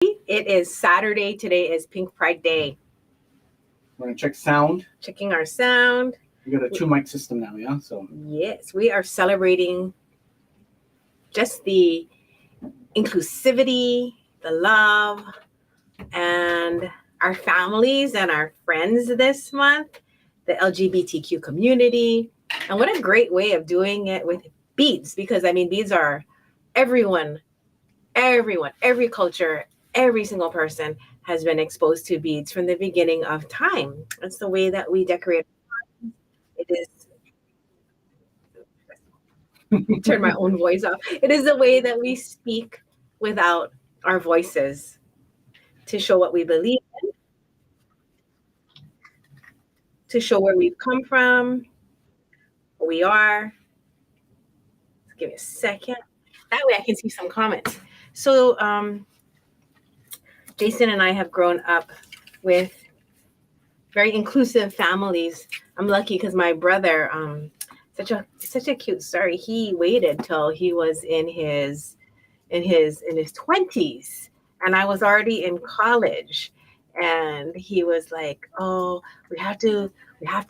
It is Saturday. Today is Pink Pride Day. We're gonna check sound. Checking our sound. We got a 2 mic system now, yeah? So yes, we are celebrating just the inclusivity, the love, and our families and our friends this month, the LGBTQ community. And what a great way of doing it with beads, because beads are everyone, every culture, every single person has been exposed to beads from the beginning of time. It's the way that we decorate. It is turn my own voice off. It is the way that we speak without our voices to show what we believe in, to show where we've come from, who we are. Give me a second. That way I can see some comments. So Jason and I have grown up with very inclusive families. I'm lucky because my brother, such a cute story. He waited till he was in his 20s, and I was already in college. And he was like, "Oh, we have to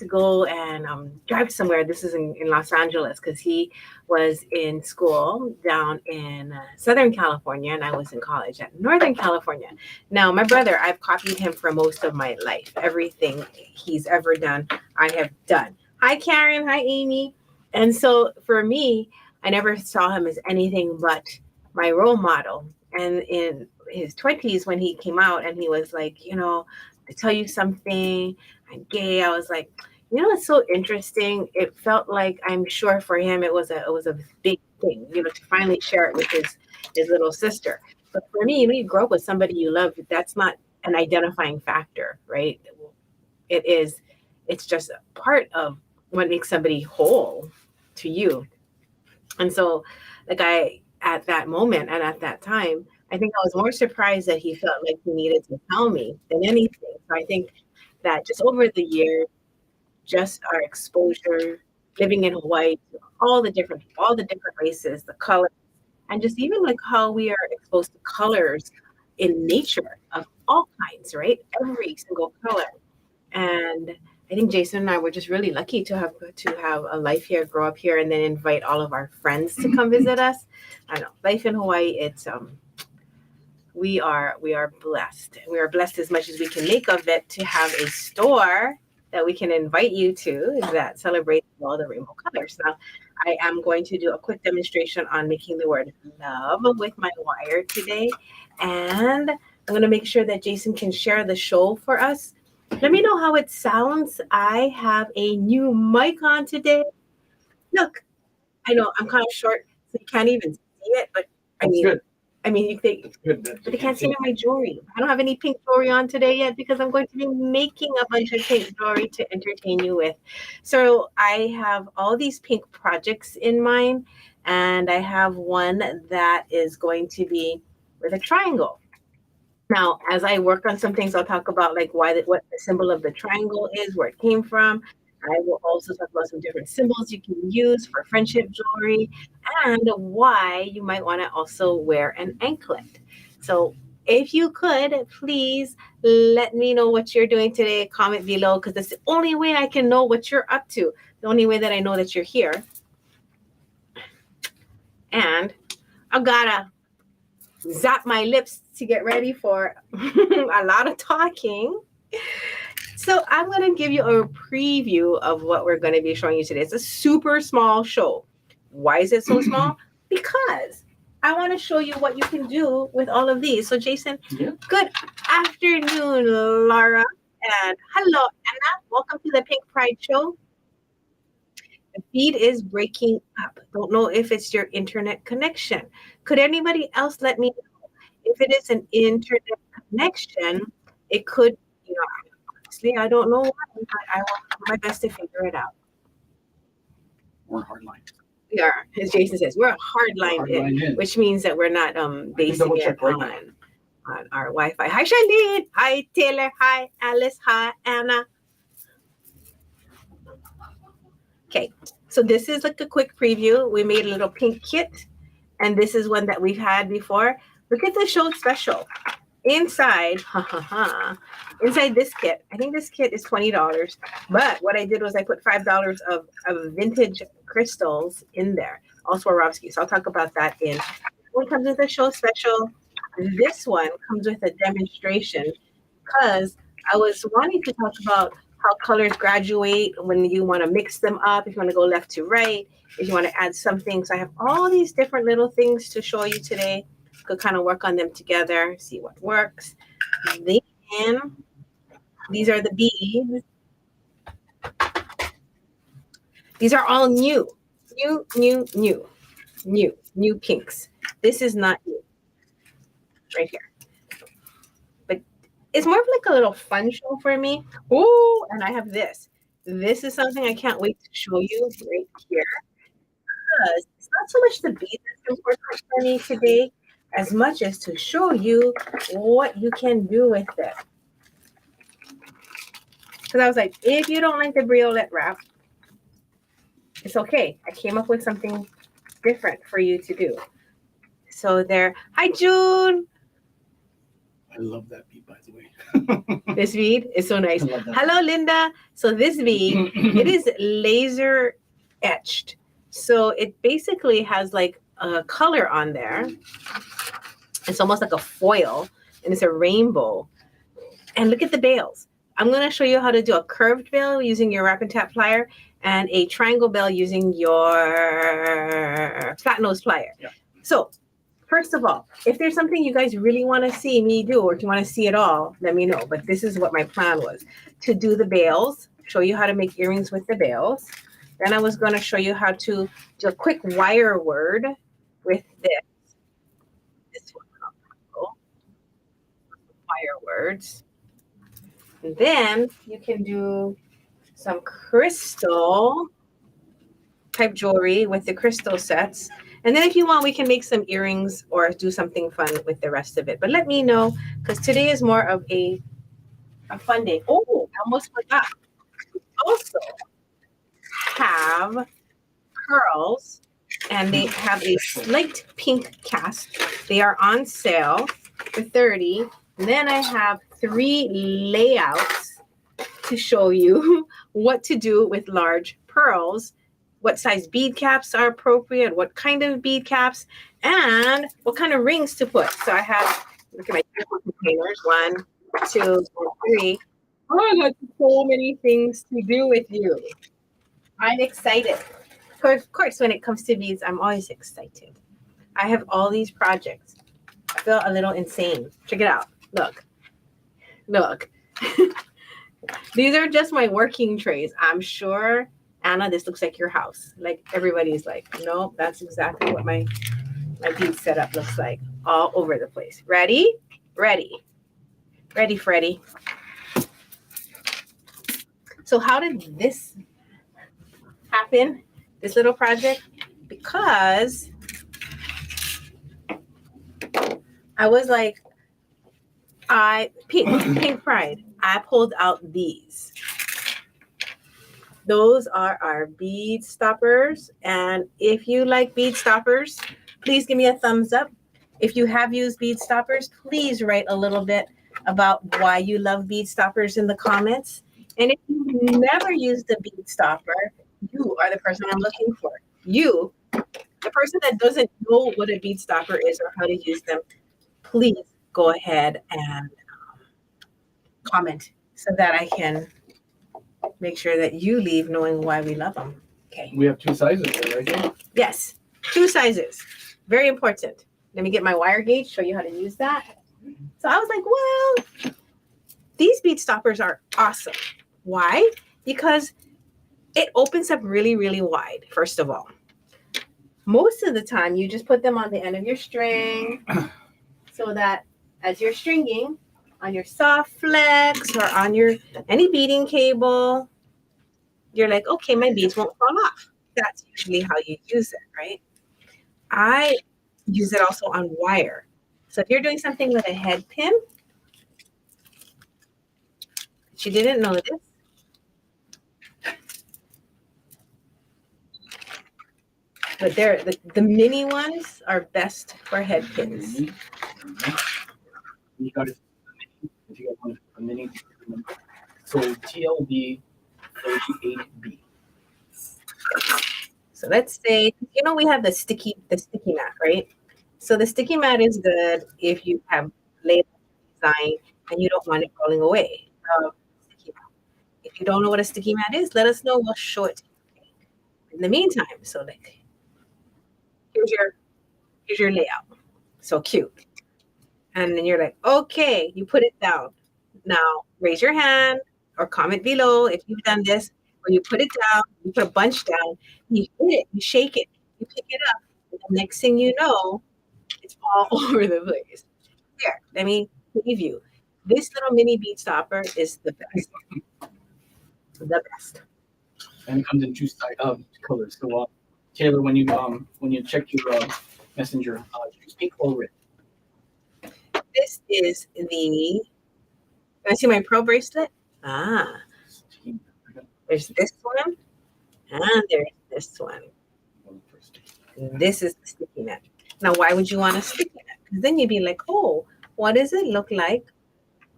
go and drive somewhere." This is in Los Angeles, because he was in school down in Southern California, and I was in college at Northern California. Now, my brother, I've copied him for most of my life. Everything he's ever done, I have done. Hi, Karen. Hi, Amy. And so for me, I never saw him as anything but my role model. And in his 20s, when he came out and he was like, to tell you something, I'm gay, I was like, it's so interesting. It felt like, I'm sure for him it was a big thing, to finally share it with his little sister. But for me, when you grow up with somebody you love, that's not an identifying factor, right? It's just a part of what makes somebody whole to you. And so at that moment and at that time, I think I was more surprised that he felt like he needed to tell me than anything. So I think that just over the years, just our exposure, living in Hawaii, all the different races, the colors, and just even like how we are exposed to colors in nature of all kinds, right? Every single color. And I think Jason and I were just really lucky to have a life here, grow up here, and then invite all of our friends to come visit us. I know life in Hawaii. It's we are blessed. We are blessed as much as we can make of it to have a store that we can invite you to that celebrates all the rainbow colors. Now, I am going to do a quick demonstration on making the word love with my wire today, and I'm going to make sure that Jason can share the show for us. Let me know how it sounds. I have a new mic on today. Look, I know I'm kind of short, so you can't even see it, but good. You think, but they can't see my jewelry. I don't have any pink jewelry on today yet because I'm going to be making a bunch of pink jewelry to entertain you with. So I have all these pink projects in mind, and I have one that is going to be with a triangle. Now, as I work on some things, I'll talk about what the symbol of the triangle is, where it came from. I will also talk about some different symbols you can use for friendship jewelry, and why you might want to also wear an anklet. So if you could, please let me know what you're doing today. Comment below, because that's the only way I can know what you're up to. The only way that I know that you're here. And I gotta zap my lips to get ready for a lot of talking. So I'm going to give you a preview of what we're going to be showing you today. It's a super small show. Why is it so small? Because I want to show you what you can do with all of these. So Jason, Good afternoon, Laura. And hello, Anna. Welcome to the Pink Pride Show. The feed is breaking up. Don't know if it's your internet connection. Could anybody else let me know if it is an internet connection? It could, honestly, I don't know why, but I will do my best to figure it out. We're hardlined. We are, as Jason says, we're hardlined in, which means that we're not basing it on our Wi-Fi. Hi, Charlene. Hi, Taylor. Hi, Alice. Hi, Anna. Okay, so this is like a quick preview. We made a little pink kit, and this is one that we've had before. Look at the show special. inside, inside this kit, I think this kit is $20. But what I did was I put $5 of vintage crystals in there, also Swarovski. So I'll talk about that in. One comes with a show special. This one comes with a demonstration because I was wanting to talk about how colors graduate when you want to mix them up, if you want to go left to right, if you want to add something. So I have all these different little things to show you today. Could kind of work on them together, see what works. Then these are the beads. These are all new, new pinks. This is not new, right here. But it's more of like a little fun show for me. Oh, and I have this. This is something I can't wait to show you right here. Because it's not so much the beads that's important for me today, as much as to show you what you can do with it. Because I was like, if you don't like the briolette wrap, it's okay. I came up with something different for you to do. So there. Hi, June. I love that bead, by the way. This bead is so nice. Hello, Linda. So this bead, it is laser etched. So it basically has like a color on there. It's almost like a foil, and it's a rainbow. And look at the bails. I'm going to show you how to do a curved bail using your wrap and tap plier and a triangle bail using your flat nose plier. Yeah. So first of all, if there's something you guys really want to see me do, or if you want to see it all, let me know. But this is what my plan was, to do the bails, show you how to make earrings with the bails. Then I was going to show you how to do a quick wire word with this. This one, wire words. And then you can do some crystal type jewelry with the crystal sets. And then if you want, we can make some earrings or do something fun with the rest of it. But let me know, because today is more of a fun day. Oh, I almost forgot. We also have pearls, and they have a slight pink cast. They are on sale for $30. And then I have 3 layouts to show you what to do with large pearls, what size bead caps are appropriate, what kind of bead caps, and what kind of rings to put. So I have, look at my containers, 1, 2, 3. Oh, I got so many things to do with you. I'm excited. Of course, when it comes to beads, I'm always excited. I have all these projects. I feel a little insane. Check it out. Look. These are just my working trays. I'm sure, Anna, this looks like your house. Like everybody's like, no, that's exactly what my bead setup looks like, all over the place. Ready, Freddie. So how did this happen, this little project? Because I was like, pink pride. I pulled out these. Those are our bead stoppers. And if you like bead stoppers, please give me a thumbs up. If you have used bead stoppers, please write a little bit about why you love bead stoppers in the comments. And if you've never used a bead stopper, you are the person I'm looking for. You, the person that doesn't know what a bead stopper is or how to use them, please go ahead and comment so that I can make sure that you leave knowing why we love them. Okay. We have 2 sizes there, right here. Yes, 2 sizes. Very important. Let me get my wire gauge, show you how to use that. So I was like, well, these bead stoppers are awesome. Why? Because it opens up really, really wide, first of all. Most of the time, you just put them on the end of your string so that as you're stringing on your soft flex or on your any beading cable, you're like, okay, my beads won't fall off. That's usually how you use it, right? I use it also on wire. So if you're doing something with a head pin, she didn't know this. But the mini ones are best for head pins. You got it. If you guys want a mini, remember. So TLB 38B. So let's say, we have the sticky mat, right? So the sticky mat is good if you have laid design and you don't want it rolling away. Sticky mat. If you don't know what a sticky mat is, let us know. We'll show it to you. In the meantime, so like here's your layout. So cute. And then you're like, okay, you put it down. Now raise your hand or comment below if you've done this, where you put it down, you put a bunch down, you hit it, you shake it, you pick it up, and the next thing you know, it's all over the place. Here, let me preview. This little mini bead stopper is the best. The best. And it comes in two colors. So Taylor, when you check your messenger, use pink or red. This is the. Can I see my pearl bracelet? Ah, there's this one, and there's this one. This is the sticky mat. Now, why would you want a sticky mat? Because then you'd be like, oh, what does it look like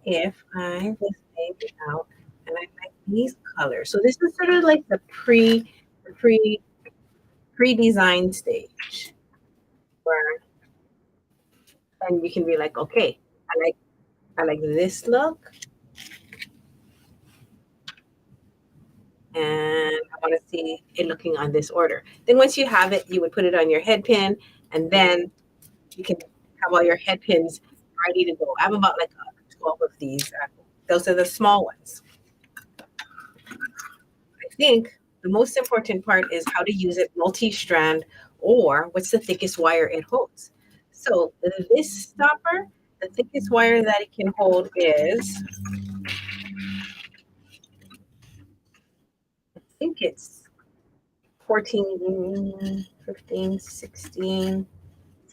if I just take it out and I like these colors? So this is sort of like the pre-design stage where and you can be like, okay, I like this look. And I want to see it looking on this order. Then once you have it, you would put it on your head pin, and then you can have all your head pins ready to go. I have about like 12 of these. Those are the small ones. I think the most important part is how to use it multi-strand, or what's the thickest wire it holds. So this stopper, the thickest wire that it can hold is, I think it's 14, 15, 16,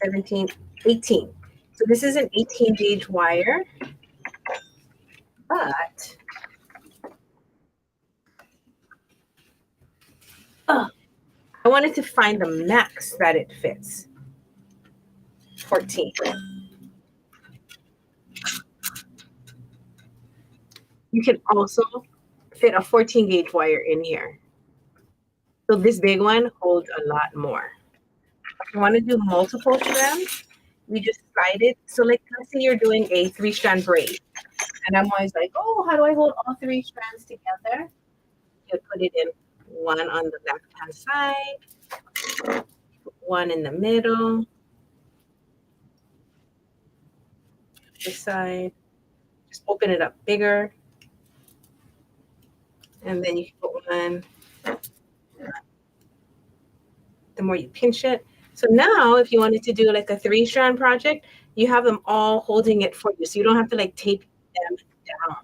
17, 18. So this is an 18 gauge wire, but I wanted to find the max that it fits. 14. You can also fit a 14 gauge wire in here. So this big one holds a lot more. If you want to do multiple strands, you just slide it. So like let's say you're doing a 3-strand braid. And I'm always like, oh, how do I hold all 3 strands together? You put it in one on the left-hand side, one in the middle, this side. Just open it up bigger. And then you can put one. The more you pinch it. So now if you wanted to do like a 3-strand project, you have them all holding it for you. So you don't have to like tape them down.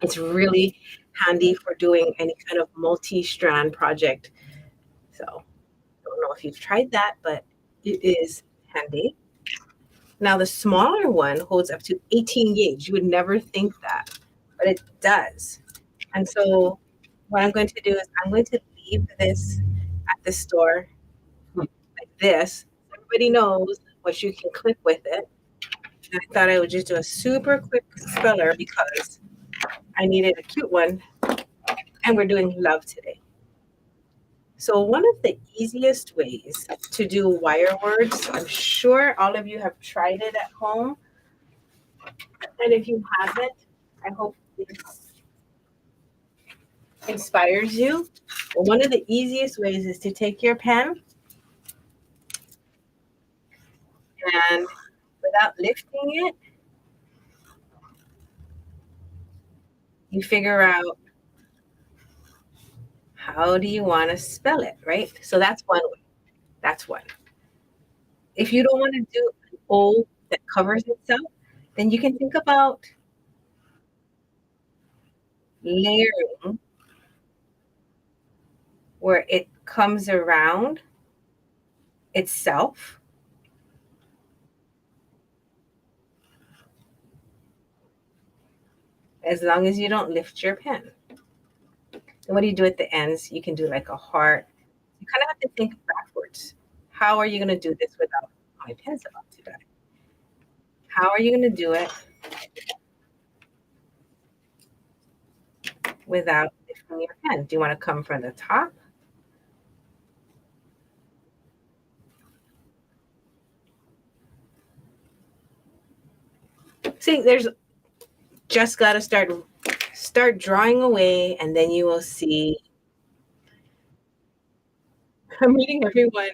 It's really handy for doing any kind of multi-strand project. So I don't know if you've tried that, but it is handy. Now the smaller one holds up to 18 gauge. You would never think that, but it does. And so what I'm going to do is I'm going to leave this at the store like this. Everybody knows what you can clip with it. And I thought I would just do a super quick speller because I needed a cute one. And we're doing love today. So one of the easiest ways to do wire words, I'm sure all of you have tried it at home. And if you haven't, I hope this inspires you. Well, one of the easiest ways is to take your pen and without lifting it, you figure out how do you want to spell it, right? So that's one way. That's one. If you don't want to do an O that covers itself, then you can think about layering where it comes around itself. As long as you don't lift your pen. And what do you do at the ends? You can do like a heart. You kind of have to think backwards. How are you going to do this without my pen's about to die? How are you going to do it without lifting your pen? Do you want to come from the top? See, there's just got to start drawing away, and then you will see. I'm reading everyone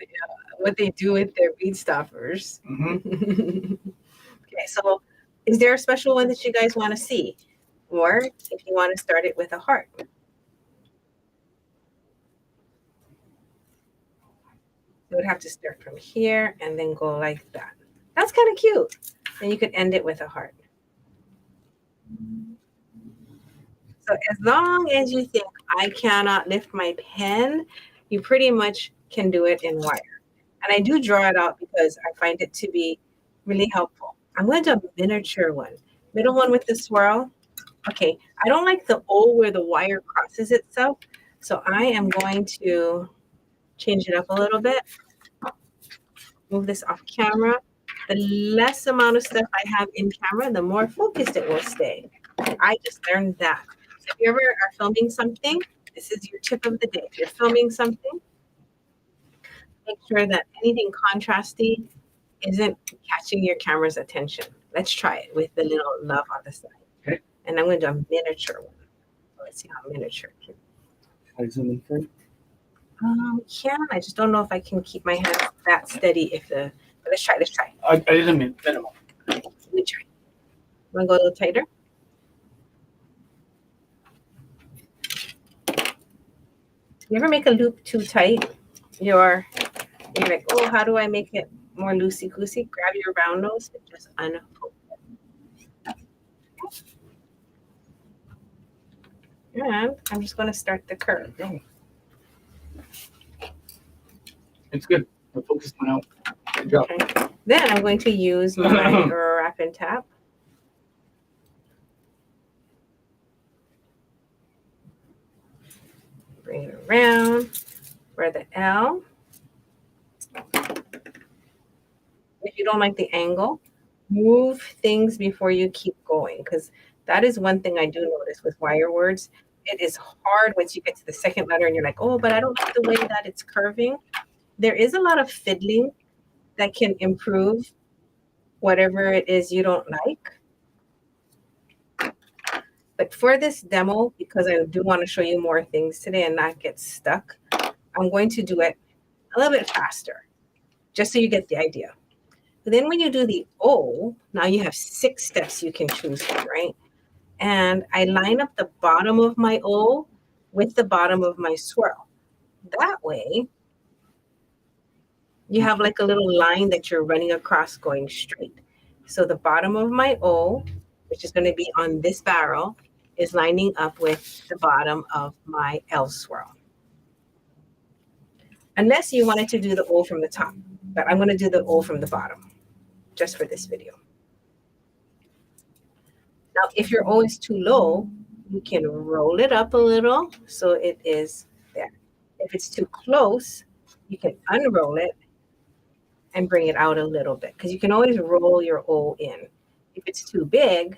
what they do with their bead stoppers. Mm-hmm. Okay, so is there a special one that you guys want to see? Or if you want to start it with a heart. You would have to start from here and then go like that. That's kind of cute. And you could end it with a heart. So as long as you think I cannot lift my pen, you pretty much can do it in wire. And I do draw it out because I find it to be really helpful. I'm going to do a miniature one. Middle one with the swirl. Okay, I don't like the O where the wire crosses itself. So I am going to change it up a little bit. Move this off camera. The less amount of stuff I have in camera, the more focused it will stay. I just learned that. So if you ever are filming something, this is your tip of the day. If you're filming something, make sure that anything contrasty isn't catching your camera's attention. Let's try it with the little love on the side. Okay. And I'm going to do a miniature one. Let's see how miniature it can. I zoom in for it. Can I just don't know if I can keep my hands that steady if the. But let's try. I did a minimum. Let me try. Want to go a little tighter? You ever make a loop too tight? You're like, oh, how do I make it more loosey-goosey? Grab your round nose and just unfold it. And I'm just going to start the curve. It's good. The focus went out. Good job. Okay. Then I'm going to use my wrap and tap. Bring it around for the L. If you don't like the angle, move things before you keep going, because that is one thing I do notice with wire words. It is hard once you get to the second letter and you're like, oh, but I don't like the way that it's curving. There is a lot of fiddling that can improve whatever it is you don't like. But for this demo, because I do want to show you more things today and not get stuck, I'm going to do it a little bit faster, just so you get the idea. But then when you do the O, now you have 6 steps you can choose from, right? And I line up the bottom of my O with the bottom of my swirl. That way, you have like a little line that you're running across going straight. So the bottom of my O, which is going to be on this barrel, is lining up with the bottom of my L swirl. Unless you wanted to do the O from the top, but I'm going to do the O from the bottom just for this video. Now, if your O is too low, you can roll it up a little so it is there. If it's too close, you can unroll it and bring it out a little bit, because you can always roll your O in. If it's too big,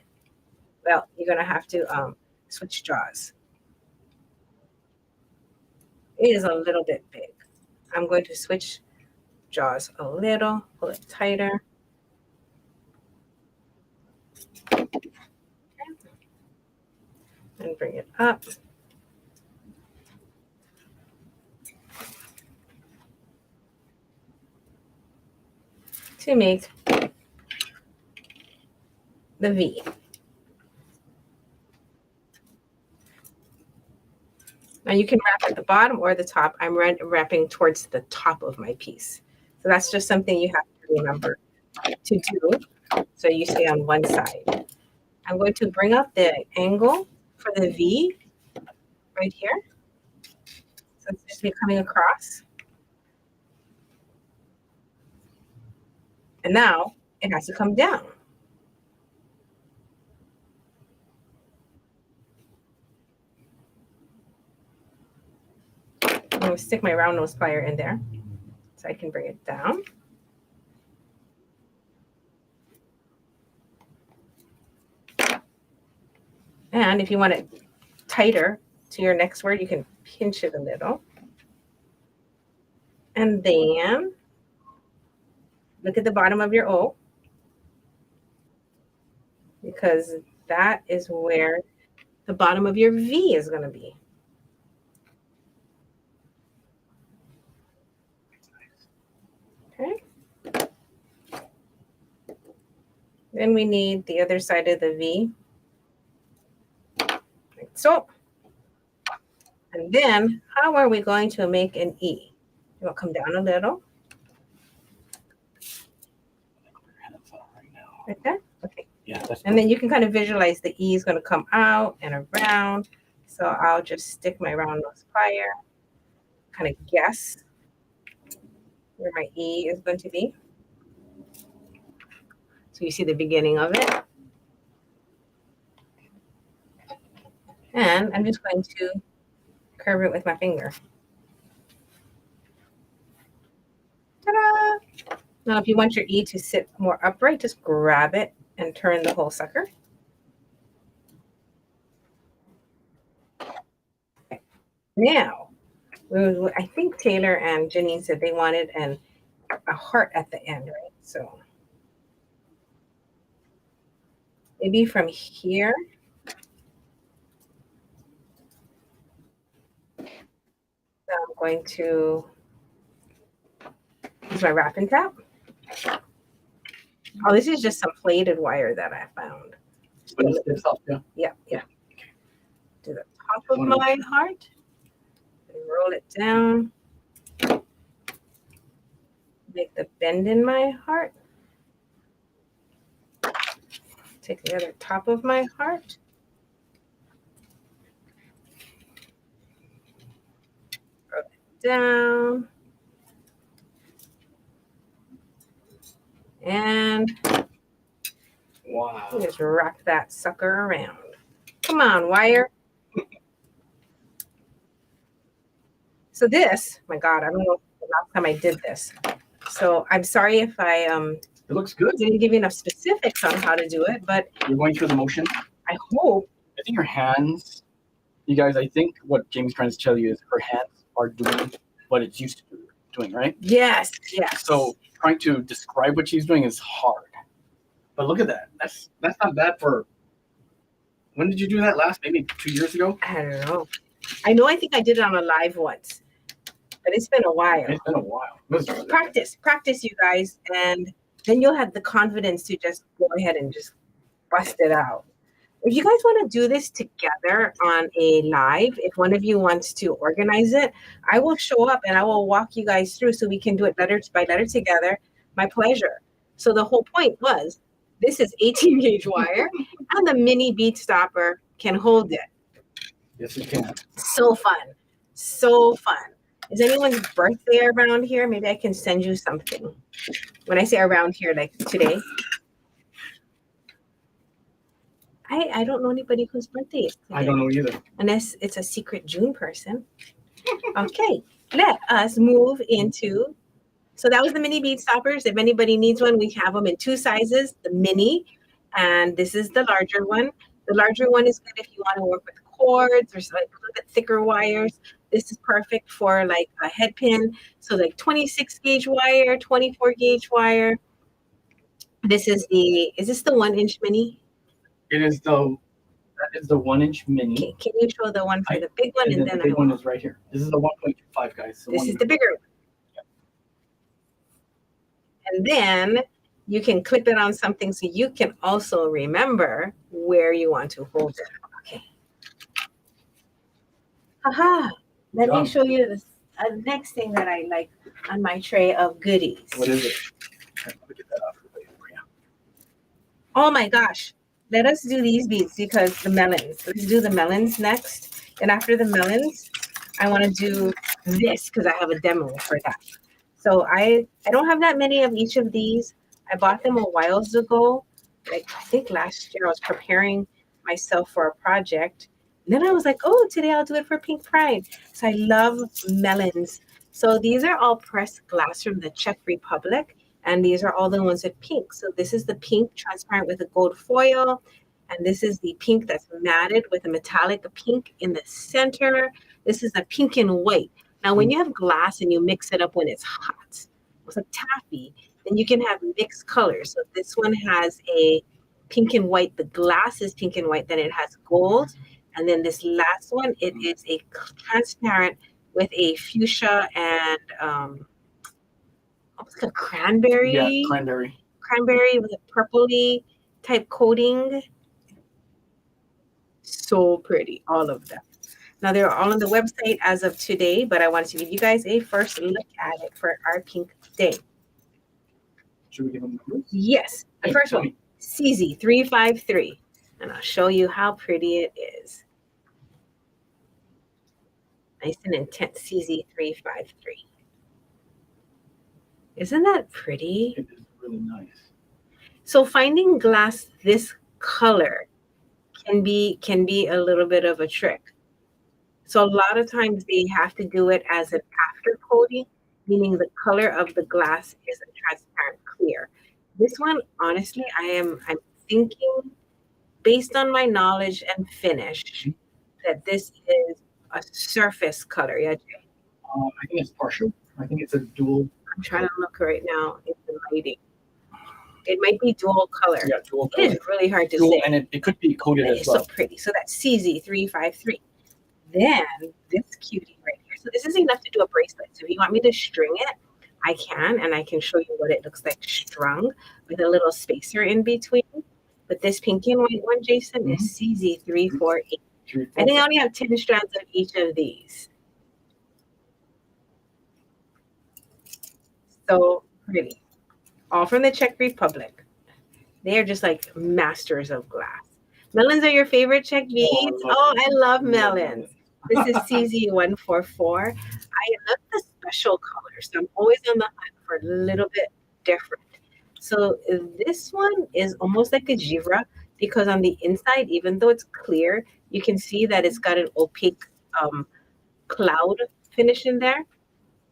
well, you're going to have to switch jaws. It is a little bit big. I'm going to switch jaws a little, pull it tighter. And bring it up. To make the V. Now you can wrap at the bottom or the top. I'm wrapping towards the top of my piece. So that's just something you have to remember to do. So you stay on one side. I'm going to bring up the angle for the V right here. So it's just me coming across. And now it has to come down. I'm going to stick my round nose plier in there so I can bring it down. And if you want it tighter to your next word, you can pinch it a little. And then look at the bottom of your O, because that is where the bottom of your V is going to be. Okay. Then we need the other side of the V, like so. And then how are we going to make an E? You want to come down a little. Like that? Okay. Yeah, that's and then you can kind of visualize the E is going to come out and around. So I'll just stick my round nose plier, kind of guess where my E is going to be. So you see the beginning of it. And I'm just going to curve it with my finger. Ta-da! Now, if you want your E to sit more upright, just grab it and turn the whole sucker. Okay. Now, I think Taylor and Janine said they wanted a heart at the end, right? So maybe from here. So I'm going to use my wrapping tap. Oh, this is just some plaited wire that I found. Yeah. To the top of my heart. And roll it down. Make the bend in my heart. Take the other top of my heart. Roll it down. And wow. Just wrap that sucker around. Come on, wire. So this, my God, I don't know the last time I did this. So I'm sorry if I it looks good. Didn't give you enough specifics on how to do it, but you're going through the motion. I hope. I think her hands, you guys, I think what Jamie's trying to tell you is her hands are doing what it's used to doing, right? Yes. So trying to describe what she's doing is hard. But look at that. That's not bad for. When did you do that last? Maybe 2 years ago? I don't know. I think I did it on a live once, but it's been a while. It's been a while. Practice, you guys, and then you'll have the confidence to just go ahead and just bust it out. If you guys want to do this together on a live, if one of you wants to organize it, I will show up and I will walk you guys through so we can do it letter by letter together. My pleasure. So the whole point was, this is 18 gauge wire and the mini bead stopper can hold it. Yes, it can. So fun. Is anyone's birthday around here? Maybe I can send you something. When I say around here, like today. I don't know anybody whose birthday is today. I don't know either. Unless it's a secret June person. Okay, let us move into. So that was the mini bead stoppers. If anybody needs one, we have them in 2 sizes, the mini, and this is the larger one. The larger one is good if you want to work with cords or like a little bit thicker wires. This is perfect for like a head pin. So like 26 gauge wire, 24 gauge wire. Is this the 1-inch mini? That is the 1-inch mini. Can you show the one for the big one? And then the big one is right here. This is the 1.25, guys. This is the bigger one. And then you can clip it on something so you can also remember where you want to hold it. Okay. Aha. Let me show you this next thing that I like on my tray of goodies. What is it? Let me get that off. Oh my gosh. Let us do these beads because the melons. Let's do the melons next. And after the melons, I want to do this because I have a demo for that. So I don't have that many of each of these. I bought them a while ago. Like I think last year I was preparing myself for a project. And then I was like, oh, today I'll do it for Pink Pride. So I love melons. So these are all pressed glass from the Czech Republic. And these are all the ones with pink. So this is the pink transparent with the gold foil. And this is the pink that's matted with a metallic pink in the center. This is a pink and white. Now, when you have glass and you mix it up when it's hot, with a taffy, then you can have mixed colors. So this one has a pink and white. The glass is pink and white. Then it has gold. And then this last one, it is a transparent with a fuchsia and almost like a cranberry. Yeah, cranberry. Cranberry with a purpley type coating. So pretty, all of them. Now they're all on the website as of today, but I wanted to give you guys a first look at it for our pink day. Should we give them numbers? Yes, the Hey, first tell one, me. CZ353, and I'll show you how pretty it is. Nice and intense, CZ353. Isn't that pretty? It is really nice. So finding glass this color can be a little bit of a trick. So a lot of times they have to do it as an after coating, meaning the color of the glass is a transparent clear. This one, honestly, I'm thinking based on my knowledge and finish that this is a surface color. Yeah, Jay? I think it's partial. I think it's a dual. I'm trying to look right now in the lighting. It might be dual color. Yeah, dual It is color. really hard to Dual, say. and it could be coated as It's well. so pretty. So that's CZ353. Then this cutie right here. So this is enough to do a bracelet. So if you want me to string it, I can, and I can show you what it looks like strung with a little spacer in between. But this pink and white one, Jason, is CZ348. I think I only have 10 strands of each of these. So pretty. All from the Czech Republic. They are just like masters of glass. Melons are your favorite Czech beads? Oh, I love melons. This is CZ144. I love the special colors. So I'm always on the hunt for a little bit different. So this one is almost like a givra because on the inside, even though it's clear, you can see that it's got an opaque cloud finish in there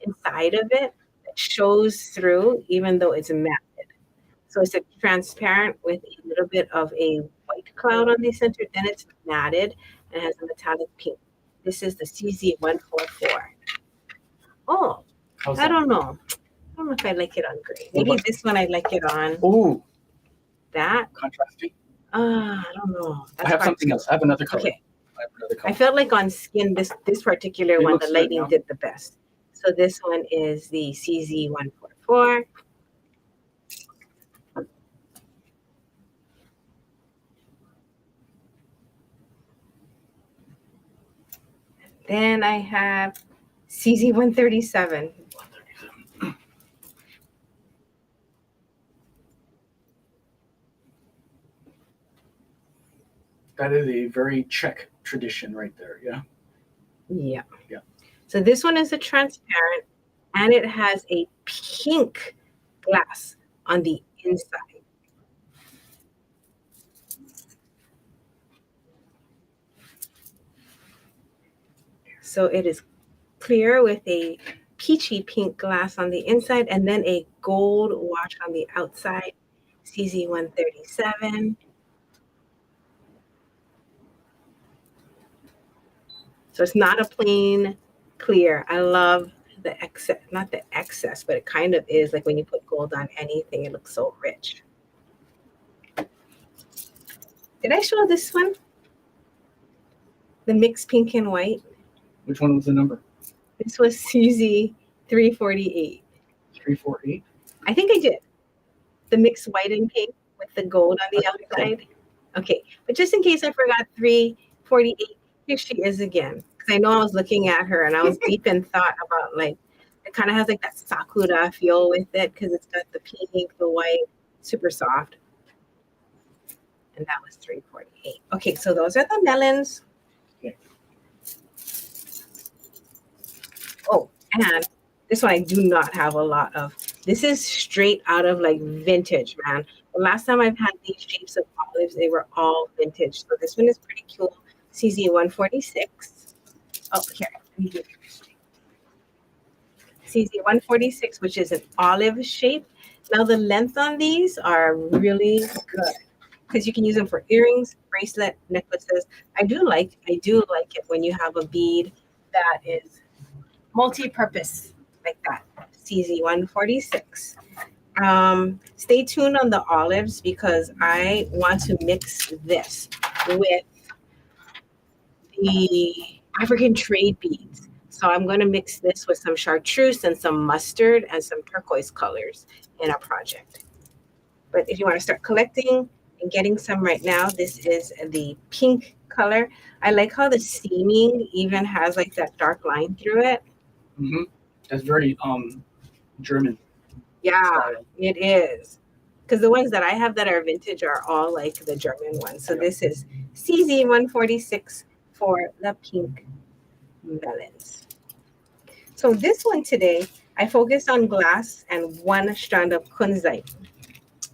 inside of it that shows through even though it's matted. So it's a transparent with a little bit of a white cloud on the center. Then it's matted and has a metallic pink. This is the CZ144. Oh, I don't know. I don't know if I like it on gray. Maybe this one I like it on. Ooh, that. Contrasting. I don't know. I have something else. I have another color. Okay. I have another color. I felt like on skin, this particular one, the lighting did the best. So this one is the CZ144. Then I have CZ137. That is a very Czech tradition right there. Yeah. Yeah. Yeah. So this one is a transparent and it has a pink glass on the inside. So it is clear with a peachy pink glass on the inside and then a gold wash on the outside. CZ137. So it's not a plain clear. I love the excess, not the excess, but it kind of is like when you put gold on anything, it looks so rich. Did I show this one? The mixed pink and white. Which one was the number? This was CZ348. 348? I think I did. The mixed white and pink with the gold on the outside. Okay, but just in case I forgot 348, here she is again. Because I know I was looking at her and I was deep in thought about like, it kind of has like that sakura feel with it because it's got the pink, the white, super soft. And that was 348. Okay, so those are the melons. Okay. Oh, and this one I do not have a lot of. This is straight out of like vintage, man. The last time I've had these shapes of olives, they were all vintage. So this one is pretty cool. CZ146. Oh, here. CZ146, which is an olive shape. Now the length on these are really good. because you can use them for earrings, bracelet, necklaces. I do like it when you have a bead that is multi-purpose like that. CZ146. Stay tuned on the olives because I want to mix this with the African trade beads. So I'm going to mix this with some chartreuse and some mustard and some turquoise colors in a project. But if you want to start collecting and getting some right now, this is the pink color. I like how the seaming even has like that dark line through it. Mm-hmm. That's very German Yeah, style. it is. Because the ones that I have that are vintage are all like the German ones. So Yep. this is CZ146 for the pink melons. So this one today, I focused on glass and one strand of kunzite.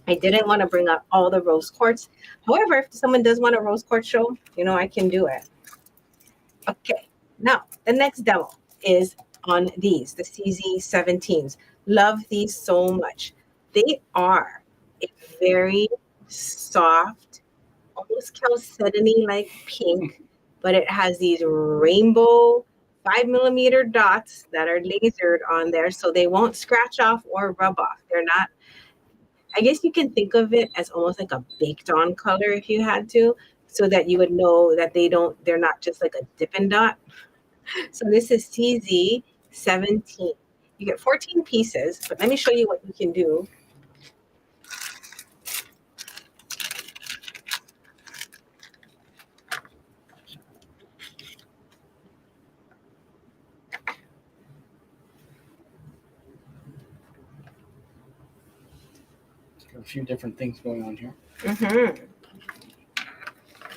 I didn't want to bring up all the rose quartz. However, if someone does want a rose quartz show, I can do it. Okay, now the next demo is on these, the CZ17s. Love these so much. They are a very soft, almost chalcedony like pink, but it has these rainbow 5 millimeter dots that are lasered on there so they won't scratch off or rub off. They're not, I guess you can think of it as almost like a baked on color if you had to, so that you would know that they're not just like a Dippin' Dot. So this is CZ17. You get 14 pieces, but let me show you what you can do. A few different things going on here. Mm-hmm.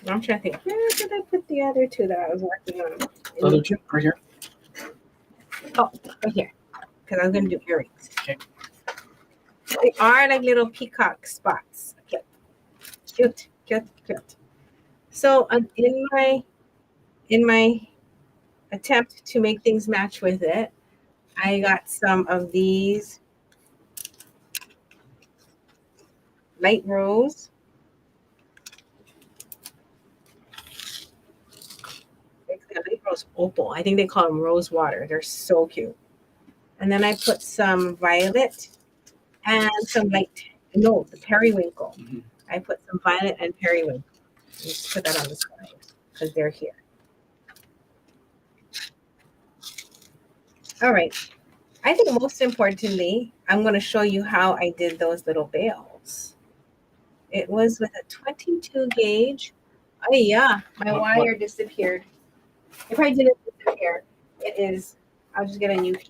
I'm trying to think, where did I put the other two that I was working on? The other two, right here. Oh, right here, because I was going to do earrings. Okay. They are like little peacock spots. Okay. Cute, cute, cute. So in my attempt to make things match with it, I got some of these light rose. It's got light rose opal. I think they call them rose water. They're so cute. And then I put some violet and some the periwinkle. Mm-hmm. I put some violet and periwinkle. Just put that on the side because they're here. All right. I think most importantly, I'm going to show you how I did those little bales. It was with a 22 gauge. Oh yeah, my wire disappeared. It probably didn't disappear. I'll just get a new piece.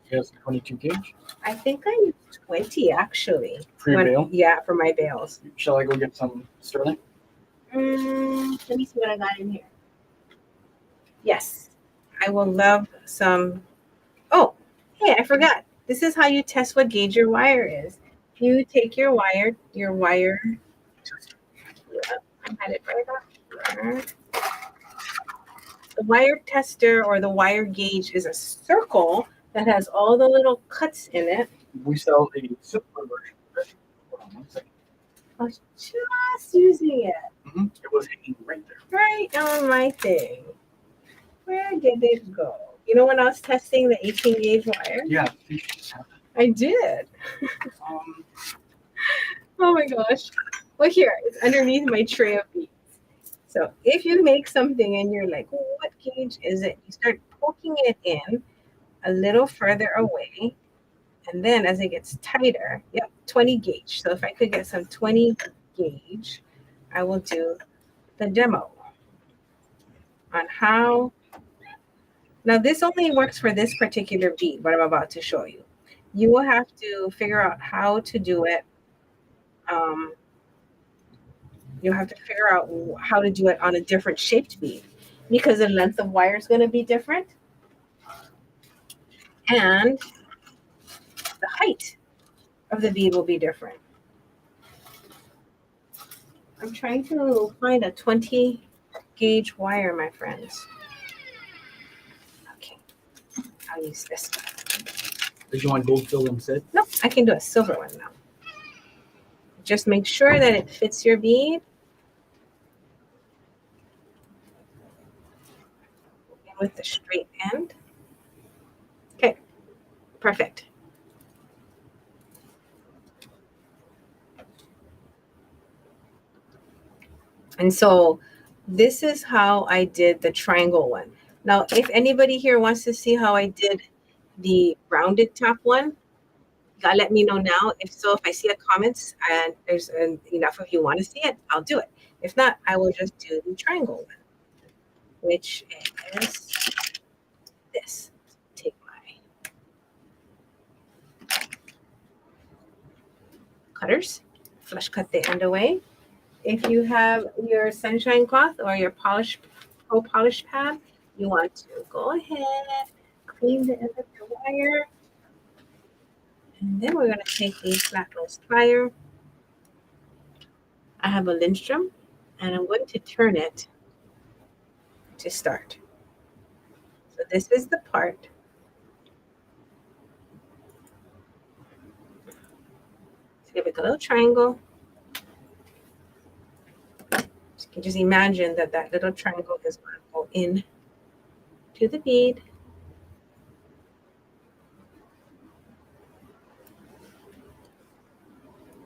Yes, 22 gauge. I think I used 20 actually. For your bail? Yeah, for my bales. Shall I go get some sterling? Let me see what I got in here. Yes, I will love some. Oh, hey, I forgot. This is how you test what gauge your wire is. You take your wire. Yeah, I had it right up here. The wire tester or the wire gauge is a circle that has all the little cuts in it. We sell a simpler version. Hold on 1 second. I was just using it. Mm-hmm. It was hanging right there. Right on my thing. Where did it go? You know when I was testing the 18 gauge wire? Yeah. I did. Oh my gosh. Well, here, it's underneath my tray of beads. So if you make something and you're like, what gauge is it? You start poking it in a little further away. And then as it gets tighter, 20 gauge. So if I could get some 20 gauge, I will do the demo on how. Now this only works for this particular bead, what I'm about to show you. You will have to figure out how to do it. You'll have to figure out how to do it on a different shaped bead because the length of wire is going to be different. And the height of the bead will be different. I'm trying to find a 20 gauge wire, my friends. Okay, I'll use this one. Did you want gold fill instead? No, I can do a silver one now. Just make sure that it fits your bead. With the straight end. Okay, perfect. And so this is how I did the triangle one. Now, if anybody here wants to see how I did the rounded top one, you gotta let me know now. If so, if I see the comments and there's enough of you want to see it, I'll do it. If not, I will just do the triangle one, which is this. Take my cutters, flush cut the end away. If you have your sunshine cloth or your pro polish pad, you want to go ahead, clean the end of your wire. And then we're going to take a flat nose plier. I have a Lindstrom, and I'm going to turn it to start. So this is the part. So give it a little triangle. So you can just imagine that that little triangle is going to go in to the bead.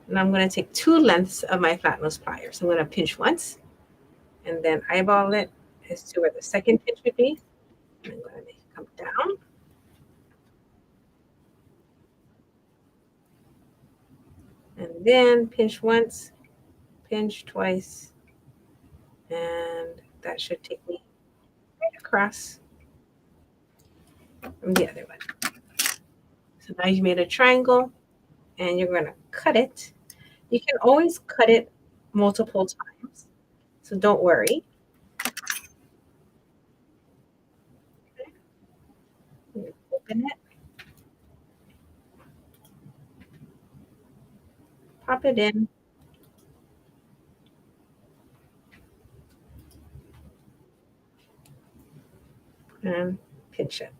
And I'm going to take 2 lengths of my flat nose pliers. I'm going to pinch once and then eyeball it as to where the second pinch would be. I'm going to make it come down. And then pinch once, pinch twice, and that should take me right across from the other one. So now you made a triangle, and you're going to cut it. You can always cut it multiple times, so don't worry. Okay. Open it. Pop it in. And pinch it.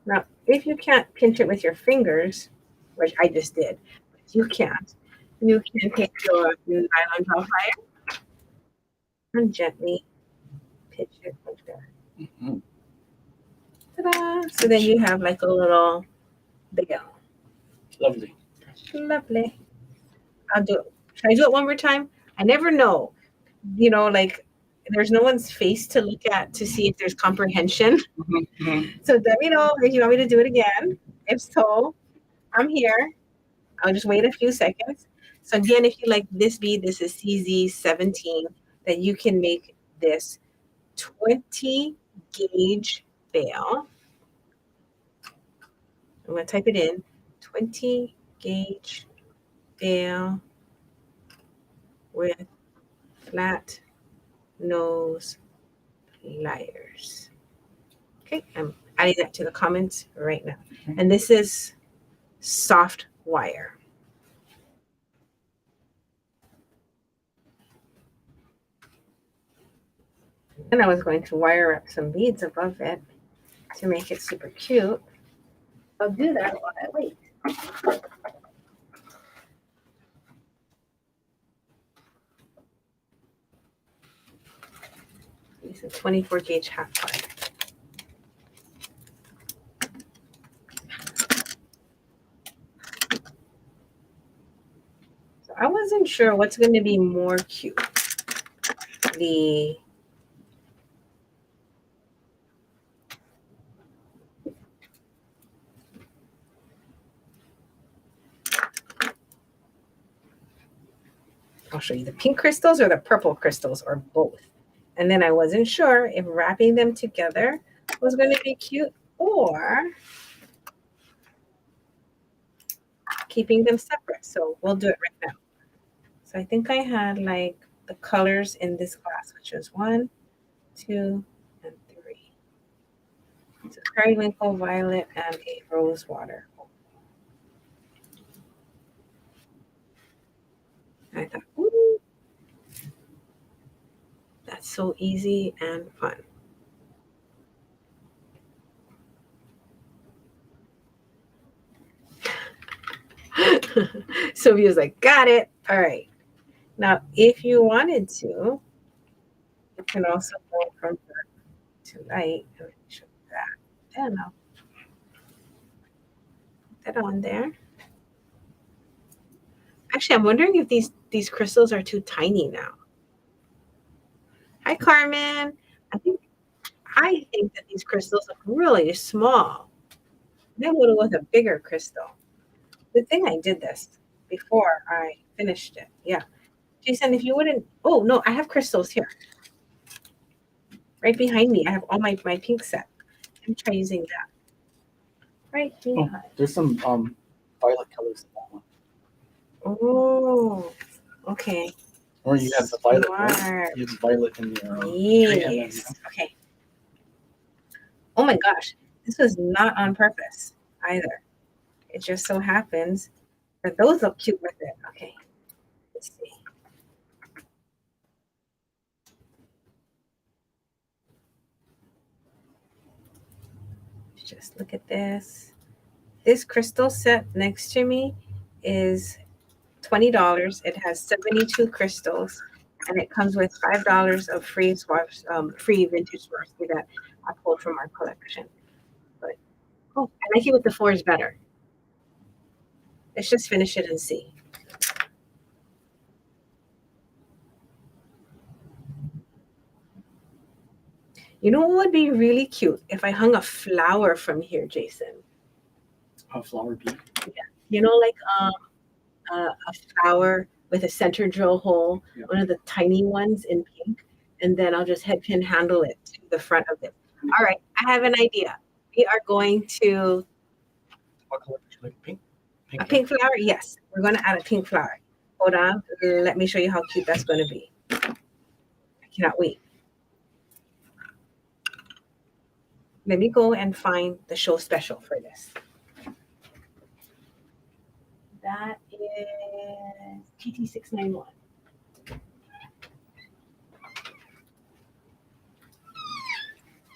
Now, if you can't pinch it with your fingers, which I just did, but if you can't, you can take your nylon gel plier and gently pinch it like that. Mm-hmm. Ta-da! So then you have like a little veil. Lovely. Lovely. I'll do it. Should I do it one more time? I never know. You know, like there's no one's face to look at to see if there's comprehension. Mm-hmm. So let me know if you want me to do it again. If so, I'm here. I'll just wait a few seconds. So again, if you like this bead, this is CZ17, that you can make this 20 gauge veil. I'm going to type it in, 20 gauge veil with flat nose pliers. Okay, I'm adding that to the comments right now. And this is soft wire. And I was going to wire up some beads above it to make it super cute. I'll do that while I wait. Use a 24 gauge half wire. So I wasn't sure what's going to be more cute. I'll show you the pink crystals or the purple crystals or both. And then I wasn't sure if wrapping them together was going to be cute or keeping them separate. So we'll do it right now. So I think I had like the colors in this glass, which is 1, 2, and 3. It's a periwinkle, violet, and a rose water. And I thought, ooh, that's so easy and fun. Sylvia was like, got it. All right. Now, if you wanted to, you can also go from dark to light. Let me show you that. Then I'll put that on there. Actually, I'm wondering if these crystals are too tiny now. Hi, Carmen. I think that these crystals look really small. They would have with a bigger crystal. Good thing I did this before I finished it. Yeah. Jason, if you wouldn't, oh no, I have crystals here. Right behind me. I have all my pink set. I'm try using that. Right behind. Oh, there's some violet colors in that one. Oh, okay. Or you have the violet, right? Smart. You have the violet in your Yes. Okay. Oh my gosh. This was not on purpose either. It just so happens that those look cute with it. Okay. Let's see. Just look at this. This crystal set next to me is $20. It has 72 crystals, and it comes with $5 of free swaps, free vintage Swarovski that I pulled from our collection. But oh, I like it with the fours better. Let's just finish it and see. You know what would be really cute if I hung a flower from here, Jason? A flower bead. Yeah. You know, like a flower with a center drill hole, Yeah. one of the tiny ones in pink, and then I'll just head pin handle it to the front of it. All right, I have an idea. We are going to What color would you like? Pink? a pink flower. Yes, we're going to add a pink flower. Hold on, let me show you how cute that's going to be. I cannot wait. Let me go and find the show special for this. That is TT691.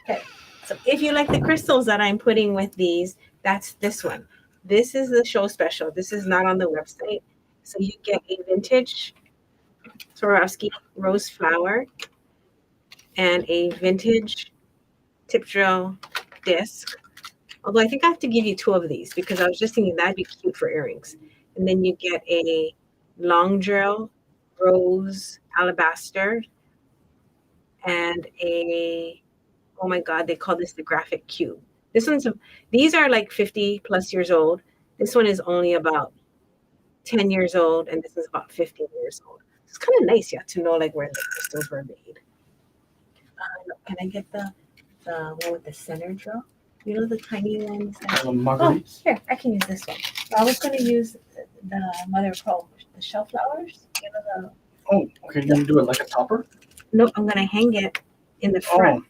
Okay, so if you like the crystals that I'm putting with these, that's this one. This is the show special. This is not on the website. So you get a vintage Swarovski rose flower and a vintage tip drill disc. Although I think I have to give you two of these because I was just thinking that'd be cute for earrings. And then you get a long drill rose alabaster and a, oh my God, they call this the graphic cube. These are like 50 plus years old. This one is only about 10 years old, and this is about 15 years old. It's kind of nice, yeah, to know like where the crystals were made. Can I get the one with the center drill? You know the tiny ones? Oh, here, I can use this one. So I was going to use the mother of pearl, the shell flowers. You know Oh, okay. You're going to do it like a topper? No, I'm going to hang it in the front.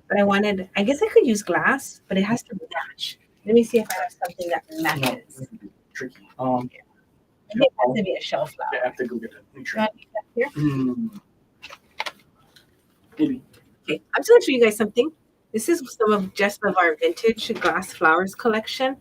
But I guess I could use glass, but it has to match. Let me see if I have something that matches. No, tricky. I think it has to be a shell flower. Yeah, I have to go get it. Make sure. Here? Maybe. Okay, I'm just going to show you guys something. This is some of our vintage glass flowers collection.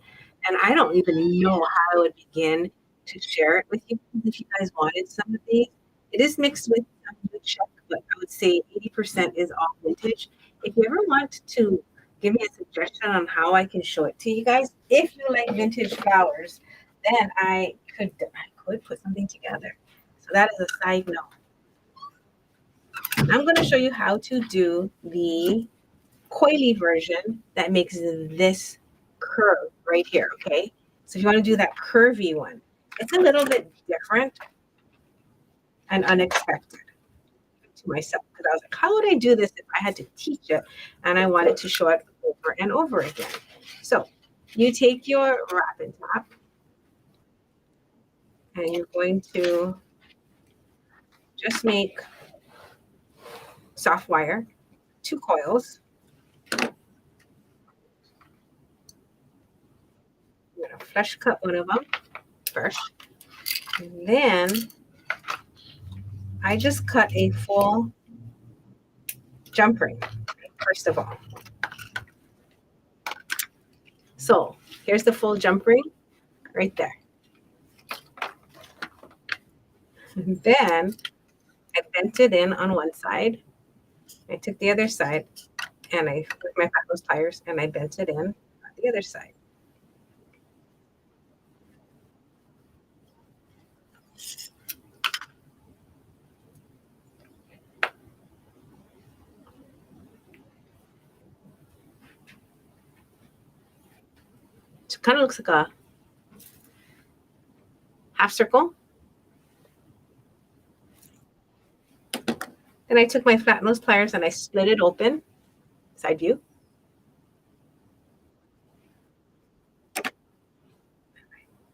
And I don't even know how I would begin to share it with you if you guys wanted some of these. It is mixed with some new check, but I would say 80% is all vintage. If you ever want to give me a suggestion on how I can show it to you guys, if you like vintage flowers, then I could put something together. So that is a side note. I'm going to show you how to do the coily version that makes this curve right here, okay? So if you want to do that curvy one, it's a little bit different and unexpected to myself because I was like, how would I do this if I had to teach it and I wanted to show it over and over again? So you take your wrap and tap and you're going to just make soft wire, 2 coils. I'm going to flush cut one of them first. And then I just cut a full jump ring, first of all. So here's the full jump ring right there. And then I bent it in on one side. I took the other side and I with my fat nose pliers and I bent it in on the other side. So it kind of looks like a half circle. Then I took my flat nose pliers and I split it open, side view.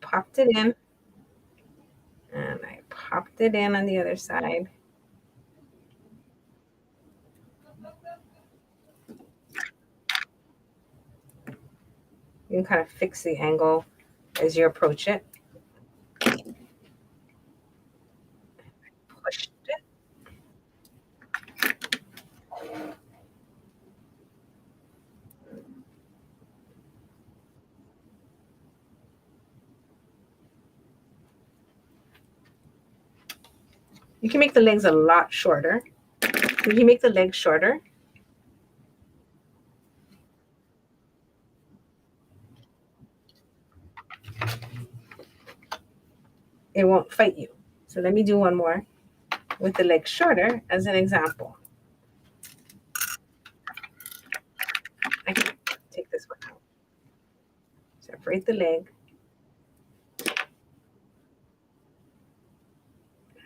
Popped it in. And I popped it in on the other side. You can kind of fix the angle as you approach it. Pushed it. You can make the legs a lot shorter. If you make the legs shorter, it won't fight you. So let me do one more with the legs shorter as an example. I can take this one out. Separate the leg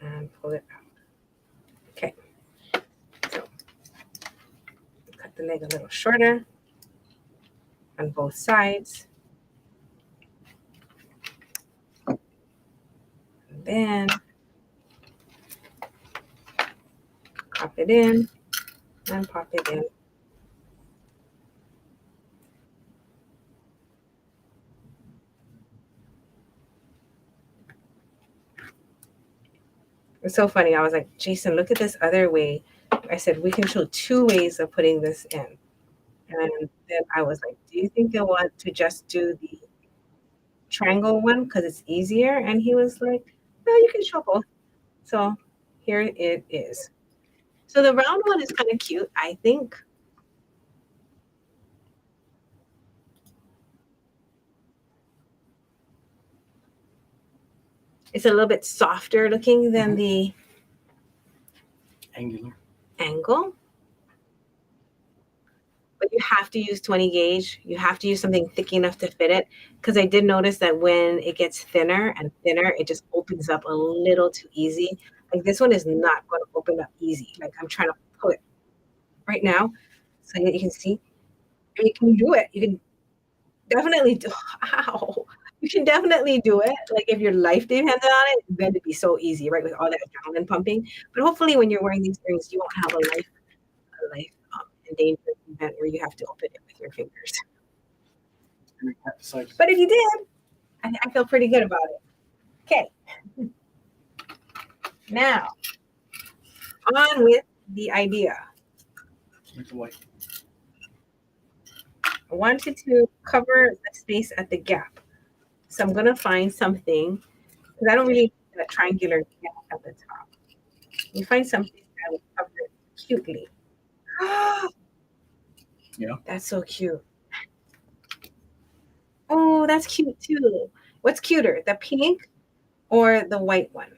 and pull it out. Okay. So cut the leg a little shorter on both sides. And then pop it in and pop it in. It's so funny. I was like, Jason, look at this other way. I said, we can show 2 ways of putting this in. And then I was like, do you think you'll want to just do the triangle one because it's easier? And he was like, no, you can show both. So here it is. So the round one is kind of cute, I think. It's a little bit softer looking than the Angular. angle. But you have to use 20 gauge. You have to use something thick enough to fit it. Because I did notice that when it gets thinner and thinner, it just opens up a little too easy. Like this one is not going to open up easy. Like I'm trying to pull it right now so that you can see. And you can do it. You can definitely do. Ow. You can definitely do it. Like if your life depended on it, then it'd be so easy, right? With all that adrenaline pumping. But hopefully, when you're wearing these earrings, you won't have a life endangered event where you have to open it with your fingers. But if you did, I feel pretty good about it. Okay. Now, on with the idea. I wanted to cover the space at the gap. So I'm going to find something, because I don't really need a triangular gap at the top. You find something that will cover it cutely. Yeah. That's so cute. Oh, that's cute too. What's cuter, the pink or the white one?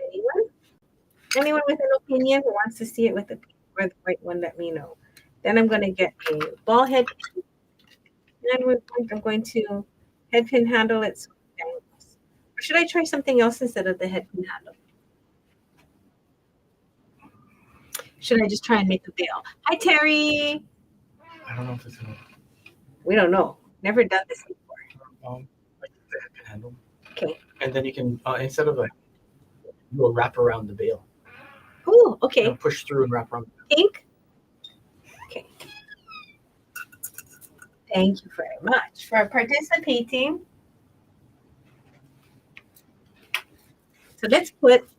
Anyone? Anyone with an opinion who wants to see it with the pink or the white one, let me know. Then I'm going to get a ball head. And I'm going to head pin handle it. So or should I try something else instead of the head pin handle? Should I just try and make a veil? Hi, Terry. I don't know if it's gonna. We don't know. Never done this before. Like the head pin handle. Okay. And then you can instead of like do a wrap around the veil. Oh, okay. Push through and wrap around. Pink. Okay. Thank you very much for participating. So let's put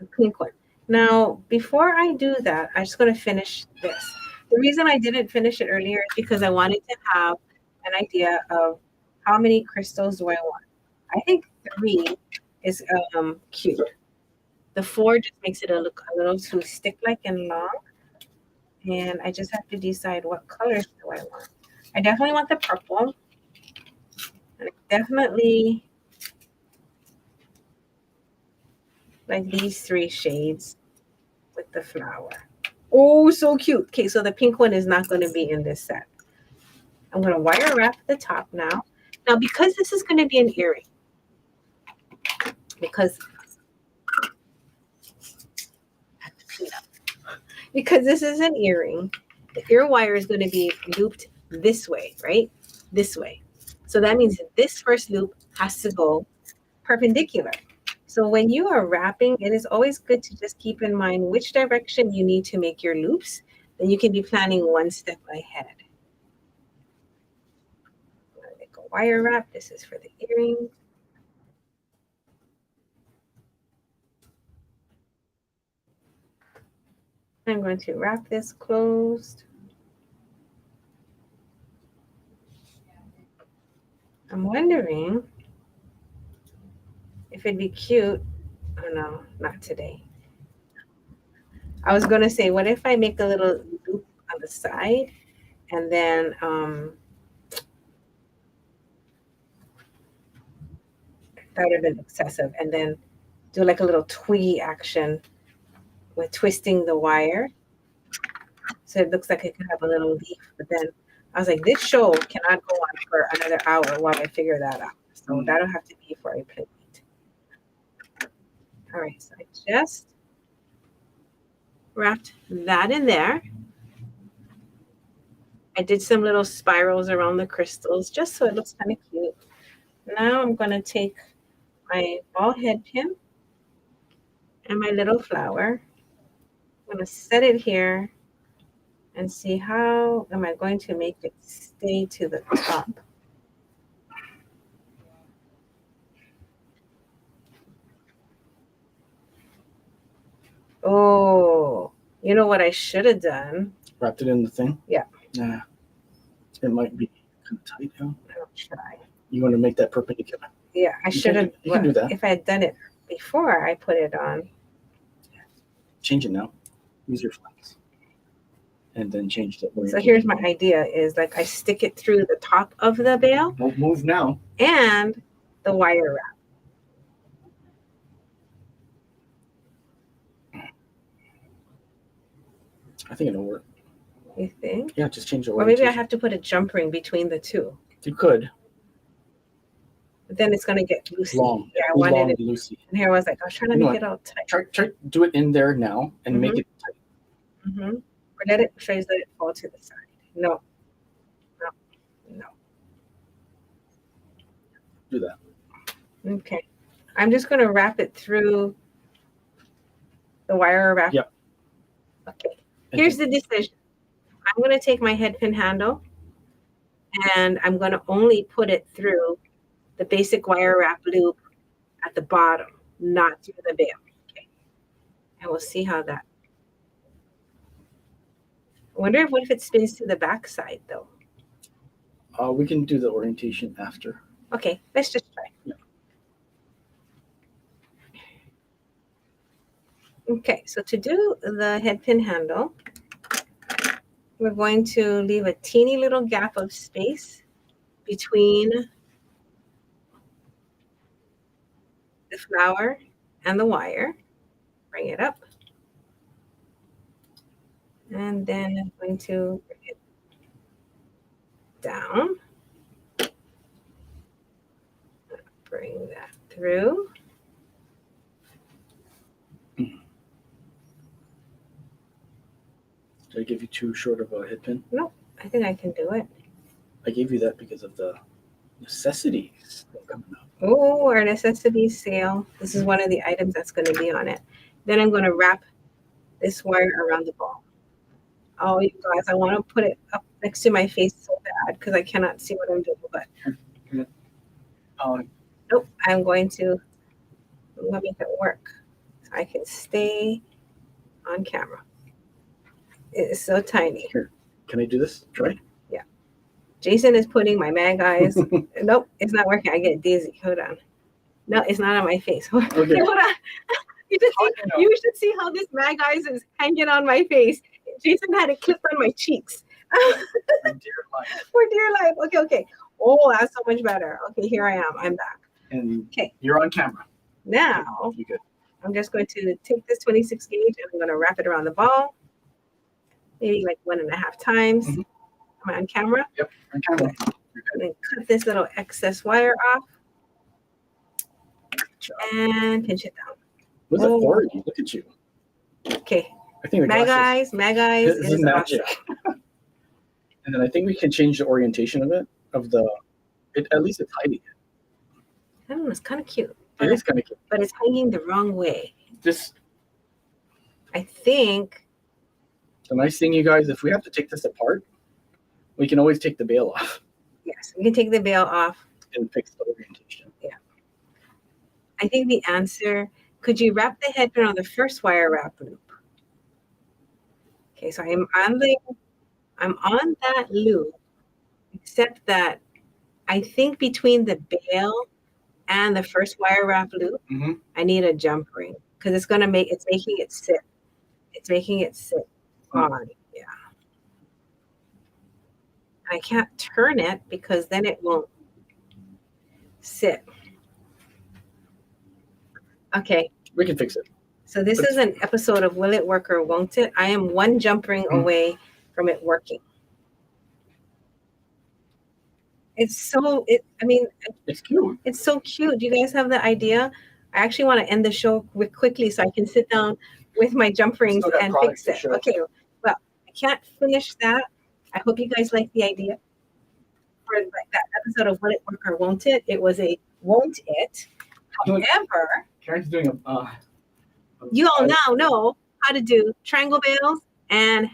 a pink one. Now, before I do that, I'm just going to finish this. The reason I didn't finish it earlier is because I wanted to have an idea of how many crystals do I want. I think 3 is cute. The 4 just makes it look a little too stick-like and long. And I just have to decide what colors do I want. I definitely want the purple. And I definitely like these 3 shades with the flower. Oh, so cute. Okay, so the pink one is not going to be in this set. I'm going to wire wrap the top now. Now, because this is going to be an earring, because this is an earring, the ear wire is going to be looped this way, right? This way. So that means this first loop has to go perpendicular. So when you are wrapping, it is always good to just keep in mind which direction you need to make your loops. Then you can be planning one step ahead. I'm going to make a wire wrap. This is for the earring. I'm going to wrap this closed. I'm wondering if it'd be cute. Oh no, not today. I was going to say, what if I make a little loop on the side and then that would have been excessive, and then do like a little twiggy action with twisting the wire. So it looks like it could have a little leaf, but then I was like, this show cannot go on for another hour while I figure that out. So that'll have to be for a plate. All right, so I just wrapped that in there. I did some little spirals around the crystals just so it looks kind of cute. Now I'm going to take my ball head pin and my little flower. I'm going to set it here and see how am I going to make it stay to the top. Oh, you know what I should have done? Wrapped it in the thing? Yeah. Nah. It might be kind of tight, huh? I'll try. You want to make that perpendicular? Yeah, I should have. You can do that. If I had done it before I put it on. Change it now. Use your flex. And then change the orientation. So here's my idea is like I stick it through the top of the bale. Don't move now. And the wire wrap. I think it'll work. You think? Yeah, just change the Or orientation. maybe I have to put a jump ring between the two. You could. But then it's going to get loosey. Long. Yeah, I wanted it loosey. And here I was like, I was trying to make it all tight. Try do it in there now and make it tight. Mm-hmm. Or let it fall to the side. No. Do that. Okay. I'm just going to wrap it through the wire wrap. Yep. Okay. Here's the decision. I'm going to take my head pin handle and I'm going to only put it through the basic wire wrap loop at the bottom, not through the bale. Okay. And we'll see how that. I wonder what if it spins to the back side though. We can do the orientation after. Okay, let's just try. Yeah. Okay, so to do the head pin handle, we're going to leave a teeny little gap of space between the flower and the wire. Bring it up. And then I'm going to bring it down. Bring that through. Did I give you too short of a head pin? No, I think I can do it. I gave you that because of the necessities that are coming up. Oh, our necessities sale. This is one of the items that's going to be on it. Then I'm going to wrap this wire around the ball. Oh, you guys, I want to put it up next to my face so bad because I cannot see what I'm doing. But nope, I'm going to make it work so I can stay on camera. It is so tiny. Here, can I do this? Try. Yeah. Jason is putting my mag eyes. Nope, it's not working. I get dizzy. Hold on. No, it's not on my face. Okay, hold on. You should How see, do you know? you should see how this mag eyes is hanging on my face. Jason had it clipped on my cheeks. For dear life. For dear life. Okay, okay. Oh, that's so much better. Okay, here I am. I'm back. And Okay. you're on camera. Now, You good. I'm just going to take this 26 gauge and I'm going to wrap it around the ball. Maybe like 1.5 times. Mhm. Am I on camera? Yep, on camera. You're And good. then cut this little excess wire off Good job. and pinch it down. What's Oh. authority? Look at you. Okay. I think the Mag glasses. eyes This is magic. awesome. And then I think we can change the orientation of it. At least it's hiding it. I don't know. It's kind of cute. It is kind of cute. But it's hanging the wrong way. This I think. the nice thing, you guys, if we have to take this apart, we can always take the bail off Yes, we can take the bail off. and fix the orientation. I think the answer, could you wrap the headband on the first wire wrap loop? Okay, so I'm on that loop, except that I think between the bail and the first wire wrap loop, Mm-hmm. I need a jump ring because it's making it sit. It's making it sit on, yeah. I can't turn it because then it won't sit. Okay, We can fix it. so this is an episode of Will It Work or Won't It? I am one jump ring away from it working. It's so, It's cute. it's so cute. Do you guys have the idea? I actually want to end the show quickly so I can sit down with my jump rings Still got and product fix to it. show. Okay, well, I can't finish that. I hope you guys like the idea for that episode of Will It Work or Won't It? It was a won't it. However, Karen's doing a you all now know how to do triangle bails and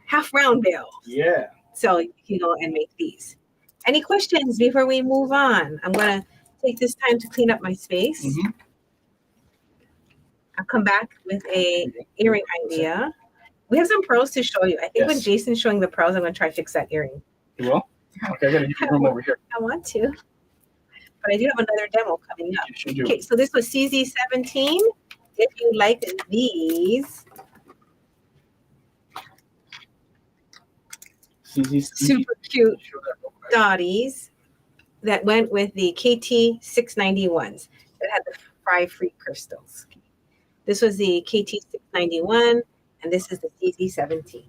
half round bails. Yeah. So you can go and make these. Any questions before we move on? I'm going to take this time to clean up my space. Mhm. I'll come back with a earring idea. We have some pearls to show you. I think when Yes. Jason's showing the pearls, I'm going to try to fix that earring. You will? Okay, I gotta give you room over here. I want to. But I do have another demo coming up. You should do. Okay, so this was CZ17. If you like these, super cute dotties that went with the KT691s that had the fry-free crystals. This was the KT691, and this is the CZ17.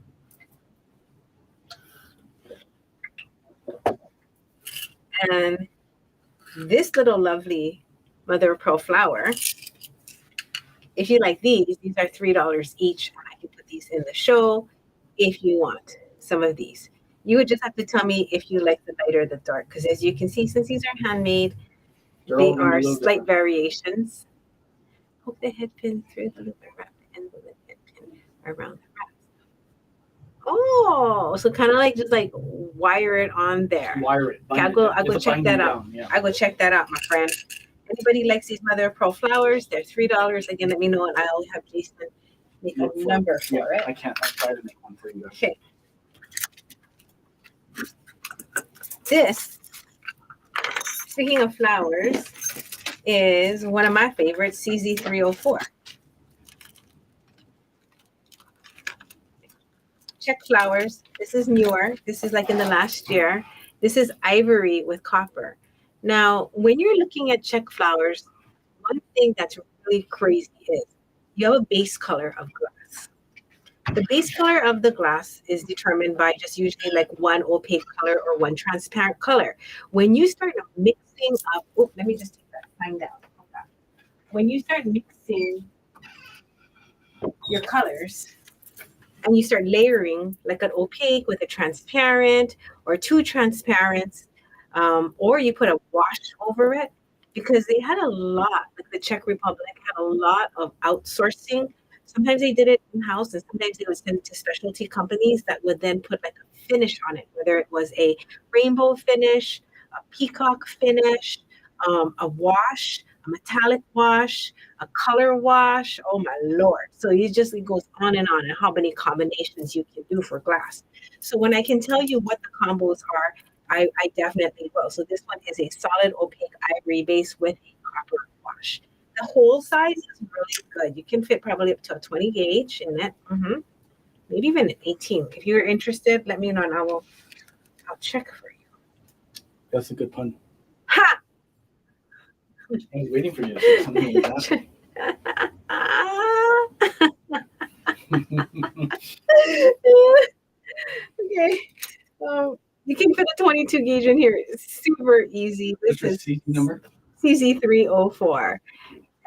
And this little lovely mother of pearl flower, if you like these are $3 each, and I can put these in the show if you want some of these. You would just have to tell me if you like the light or the dark, because as you can see, since these are handmade, they are slight variations. Hook the head pin through the loop and wrap the end of the head pin around the wrap. Oh, so kind of like just like wire it on there. Wire it. Okay, I'll go check that out. Yeah. I go check that out, my friend. Anybody likes these mother of pearl flowers? They're $3. Again, let me know, and I'll have Jason make a number for it. I can't. I'll try to make one for you. Okay. This, speaking of flowers, is one of my favorites, CZ304. Check flowers. This is newer. This is like in the last year. This is ivory with copper. Now, when you're looking at check flowers, one thing that's really crazy is you have a base color of glass. The base color of the glass is determined by just usually like one opaque color or one transparent color. When you start mixing up, let me just take that sign down. When you start mixing your colors and you start layering like an opaque with a transparent or two transparents, or you put a wash over it, because they had a lot, like the Czech Republic had a lot of outsourcing. Sometimes they did it in-house, and sometimes they would send it to specialty companies that would then put like a finish on it, whether it was a rainbow finish, a peacock finish, a wash, a metallic wash, a color wash. Oh my Lord. So it goes on and how many combinations you can do for glass. So when I can tell you what the combos are, I definitely will. So this one is a solid opaque ivory base with a copper wash. The whole size is really good. You can fit probably up to a 20 gauge in it. Maybe even an 18. If you're interested, let me know and I'll check for you. That's a good pun. Ha! I was waiting for you to say something like that. Okay. You can fit a 22 gauge in here. It's super easy. This What's your is CC number? CZ304.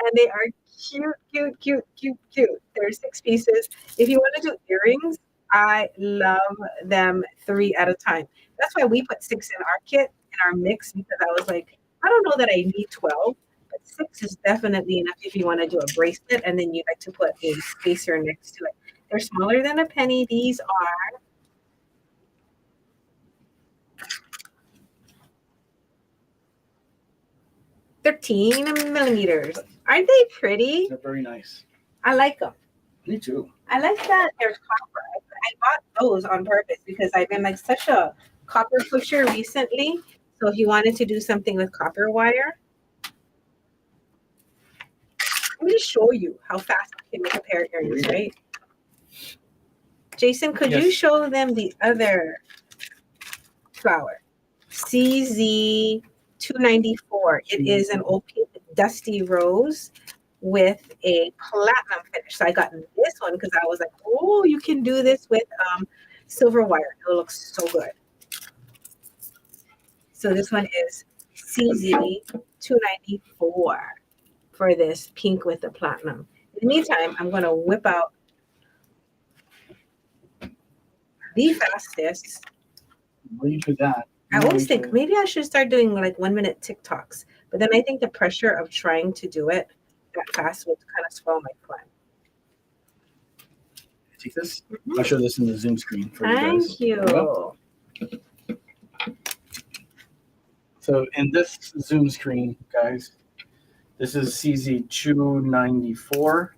And they are cute, cute, cute, cute, cute. There's 6 pieces. If you want to do earrings, I love them 3 at a time. That's why we put 6 in our kit, in our mix, because I was like, I don't know that I need 12, but 6 is definitely enough if you want to do a bracelet and then you like to put a spacer next to it. They're smaller than a penny. These are 13 millimeters. Aren't they pretty? They're very nice. I like them. Me too. I like that there's copper. I bought those on purpose because I've been like such a copper pusher recently. So if you wanted to do something with copper wire, let me show you how fast I can make a pair of earrings, right? Jason, could you show them the other flower? CZ294. It is an opaque dusty rose with a platinum finish. So I got this one because I was like, oh, you can do this with silver wire. It looks so good. So this one is CZ294 for this pink with the platinum. In the meantime, I'm going to whip out the fastest. When you do that, I always think maybe I should start doing like 1-minute TikToks, but then I think the pressure of trying to do it that fast would kind of spoil my plan. Take this. I'll show this in the Zoom screen for you guys. Thank you. So in this Zoom screen, guys, this is CZ294.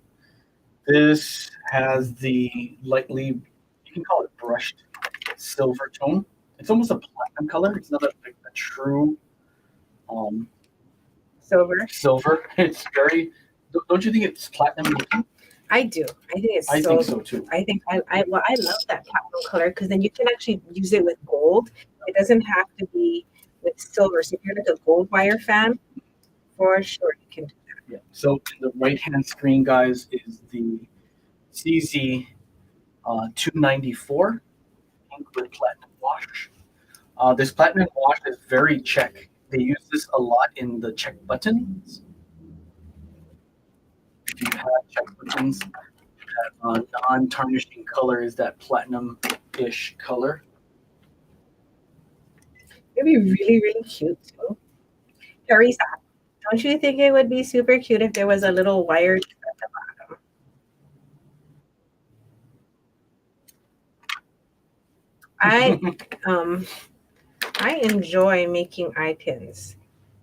This has the lightly, you can call it brushed silver tone. It's almost a platinum color. It's not a true silver. It's very, don't you think it's platinum looking? I do. I think it's. I think so too. I think I love that platinum color because then you can actually use it with gold. It doesn't have to be with silver. So if you're like a gold wire fan, for sure you can do that. Yeah. So the right hand screen, guys, is the CZ 294 pink with platinum wash. This platinum wash is very check. They use this a lot in the check buttons. If you have check buttons, that non-tarnishing color is that platinum-ish color. It'd be really, really cute too. Teresa, don't you think it would be super cute if there was a little wire at the bottom? I enjoy making eye pins.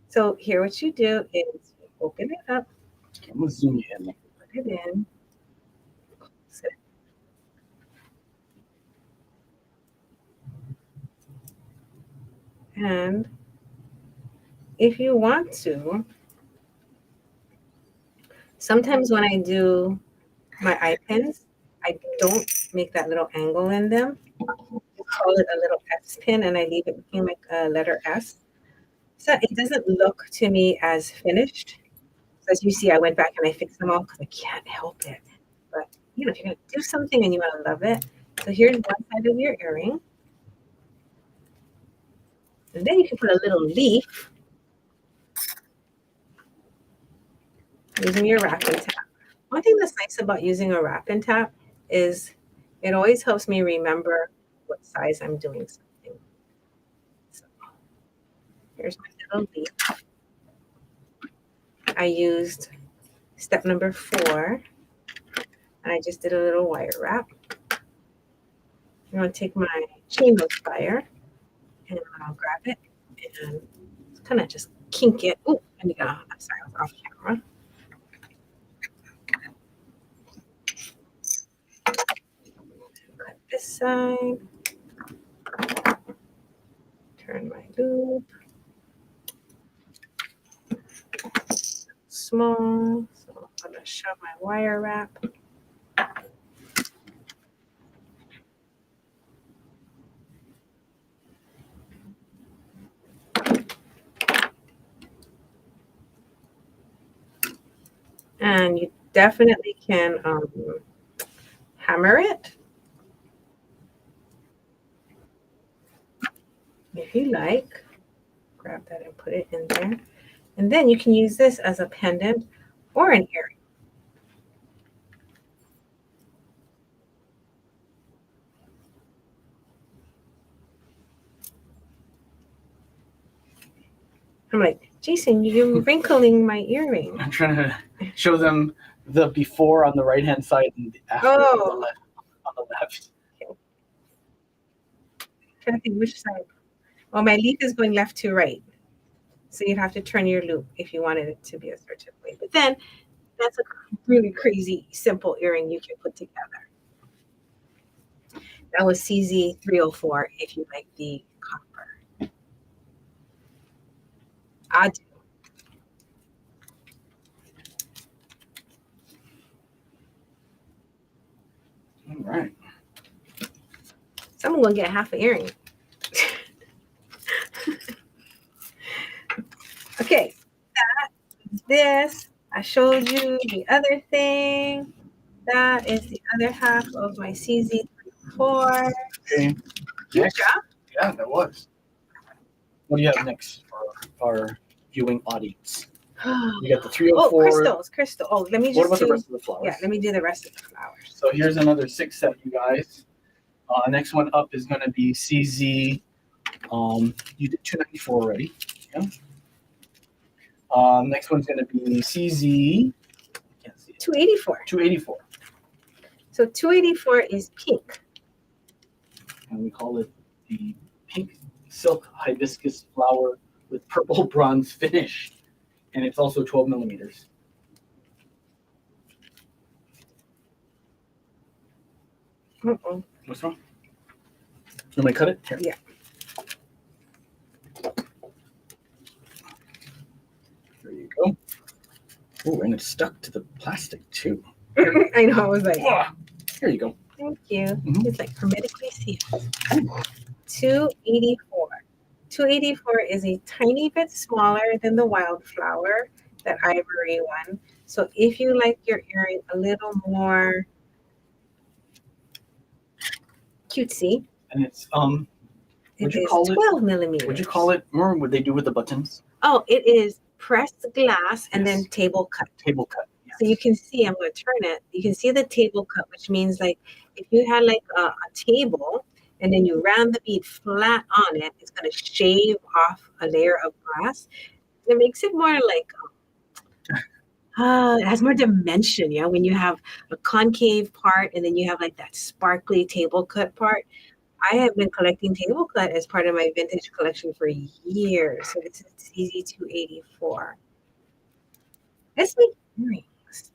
So here what you do is open it up. I'm gonna zoom you in. Put it in. And if you want to, sometimes when I do my eye pins, I don't make that little angle in them. I call it a little S pin and I leave it looking like a letter S. So it doesn't look to me as finished. So as you see, I went back and I fixed them all because I can't help it. But you know, if you're gonna do something and you want to love it, so here's one side of your earring. And then you can put a little leaf using your wrap and tap. One thing that's nice about using a wrap and tap is it always helps me remember what size I'm doing something. So here's my little leaf. I used step number 4, and I just did a little wire wrap. I'm going to take my chain hook wire, and I'll grab it and kind of just kink it. Oh, I'm sorry, I was off camera. Cut this side. Turn my loop. small. So I'm going to shove my wire wrap. And you definitely can hammer it if you like. Grab that and put it in there. And then you can use this as a pendant or an earring. I'm like, Jason, you're wrinkling my earring. I'm trying to show them the before on the right hand side and the after on the left. On the left. Okay. I'm trying to think which side. Oh, my leaf is going left to right. So you'd have to turn your loop if you wanted it to be a certain way. But then that's a really crazy, simple earring you can put together. That was CZ304 if you like the copper. I do. All right. Someone gonna get half an earring. Okay, that is this. I showed you the other thing. That is the other half of my CZ34. Okay. Good Next. job. Yeah, that was. What do you have next for our viewing audience? You got the 304. Crystal. Oh, let me just What about do, the rest of the flowers? Yeah, let me do the rest of the flowers. So here's another 6 set, you guys. Next one up is going to be CZ. You did 294 already. Yeah. Next one's going to be CZ. I can't see it. 284. 284. So 284 is pink. And we call it the pink silk hibiscus flower with purple bronze finish. And it's also 12 millimeters. Uh-oh. What's wrong? You want me to cut it? Here. Yeah. There you go. Oh, and it's stuck to the plastic too. I know. I was like, here you go. Thank you. Mhm. It's like hermetically sealed. 284. 284 is a tiny bit smaller than the wildflower, that ivory one. So if you like your earring a little more cutesy, And it's it you is call 12 millimeters. Would you call it? Remember what they do with the buttons? Oh, it is pressed glass and Yes. then table cut. Table cut. Yes. So you can see, I'm going to turn it. You can see the table cut, which means like if you had like a table and then you ran the bead flat on it, it's going to shave off a layer of glass. It makes it more like, it has more dimension, yeah, when you have a concave part and then you have like that sparkly table cut part. I have been collecting table cut as part of my vintage collection for years. So this is CZ284. Let's make earrings.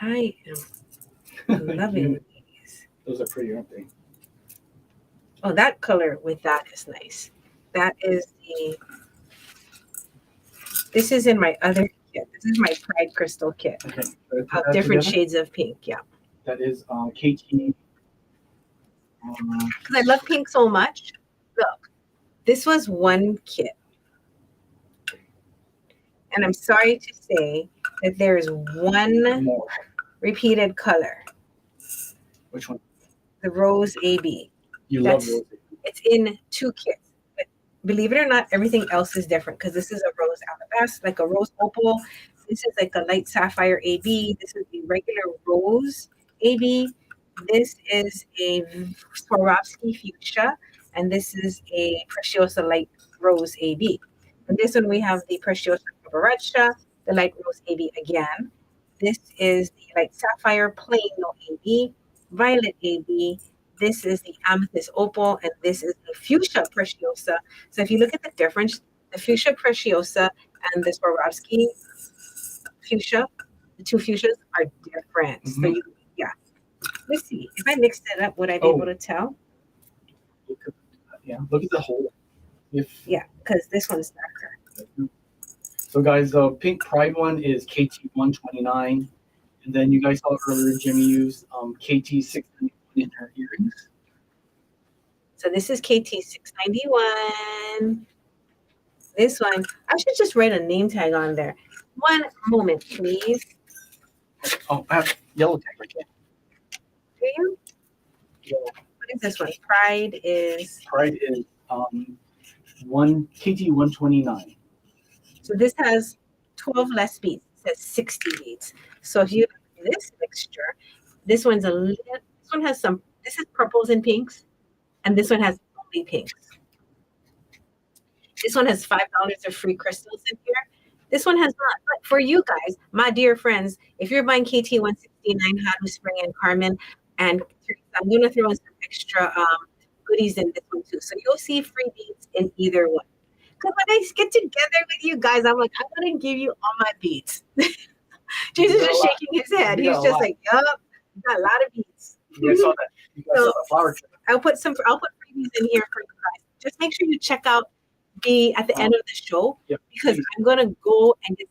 I am loving these. Those are pretty, aren't they? Oh, that color with that is nice. That is this is in my other kit. This is my Pride Crystal kit Okay. of different shades of pink. Yeah. That is KT. Because I love pink so much. Look, this was one kit. And I'm sorry to say that there is one more repeated color. Which one? The Rose AB. You love Rose. It's in 2 kits. But believe it or not, everything else is different because this is a rose alabaster, like a rose opal. This is like a light sapphire AB. This is the regular rose AB. This is a Swarovski fuchsia, and this is a Preciosa light rose AB. And this one we have the Preciosa cucaracha, the light rose AB again. This is the light sapphire plain no AB, violet AB. This is the amethyst opal, and this is the fuchsia preciosa. So if you look at the difference, the fuchsia preciosa and the Swarovski fuchsia, the 2 fuchsias are different. Mm-hmm. So you, yeah. Let's see. If I mixed it up, would I be able to tell? Look at the hole. Yeah, because this one's darker. So guys, the pink pride one is KT129. And then you guys saw earlier Jimmy used KT691 in her earrings. So this is KT691. This one, I should just write a name tag on there. One moment, please. Oh, I have yellow tag right here. Do you? Yeah. What is this one? Pride is KT129. So this has 12 less beads. It says 60 beads. So if you have this mixture, this one has some, this is purples and pinks, and this one has only pinks. This one has $5 of free crystals in here. This one has not. But for you guys, my dear friends, if you're buying KT169, Hadu, Spring, and Carmen, and I'm going to throw in some extra goodies in this one too. So you'll see free beads in either one. Because when I get together with you guys, I'm like, I'm going to give you all my beads. Jesus is shaking his head. He's just like, yup, you got a lot of beads. You guys saw that. You guys saw the flower chip. I'll put freebies in here for you guys. Just make sure you check out at the end of the show, because I'm gonna go and get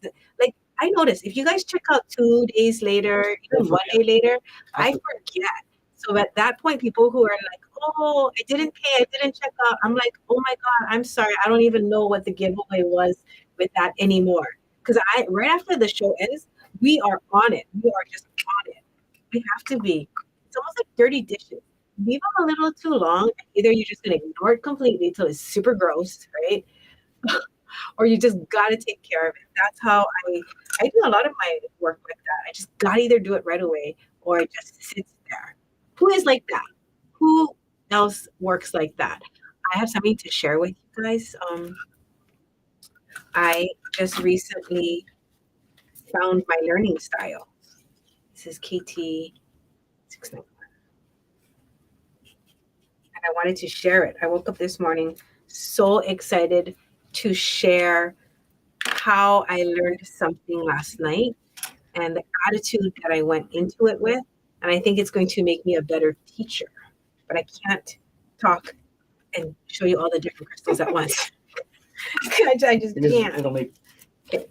I noticed if you guys check out 2 days later, even 1 day later, I forget. So at that point, people who are like, oh, I didn't pay, I didn't check out, I'm like, oh my God, I'm sorry, I don't even know what the giveaway was with that anymore. Because right after the show ends, we are on it. We are just on it. We have to be. It's almost like dirty dishes. Leave them a little too long. Either you're just going to ignore it completely till it's super gross, right? Or you just got to take care of it. That's how I do a lot of my work like that. I just got to either do it right away or it just sits there. Who is like that? Who else works like that? I have something to share with you guys. I just recently found my learning style. This is KT691. And I wanted to share it. I woke up this morning so excited to share how I learned something last night and the attitude that I went into it with. And I think it's going to make me a better teacher. But I can't talk and show you all the different crystals at once. I just can't. It'll make. Okay.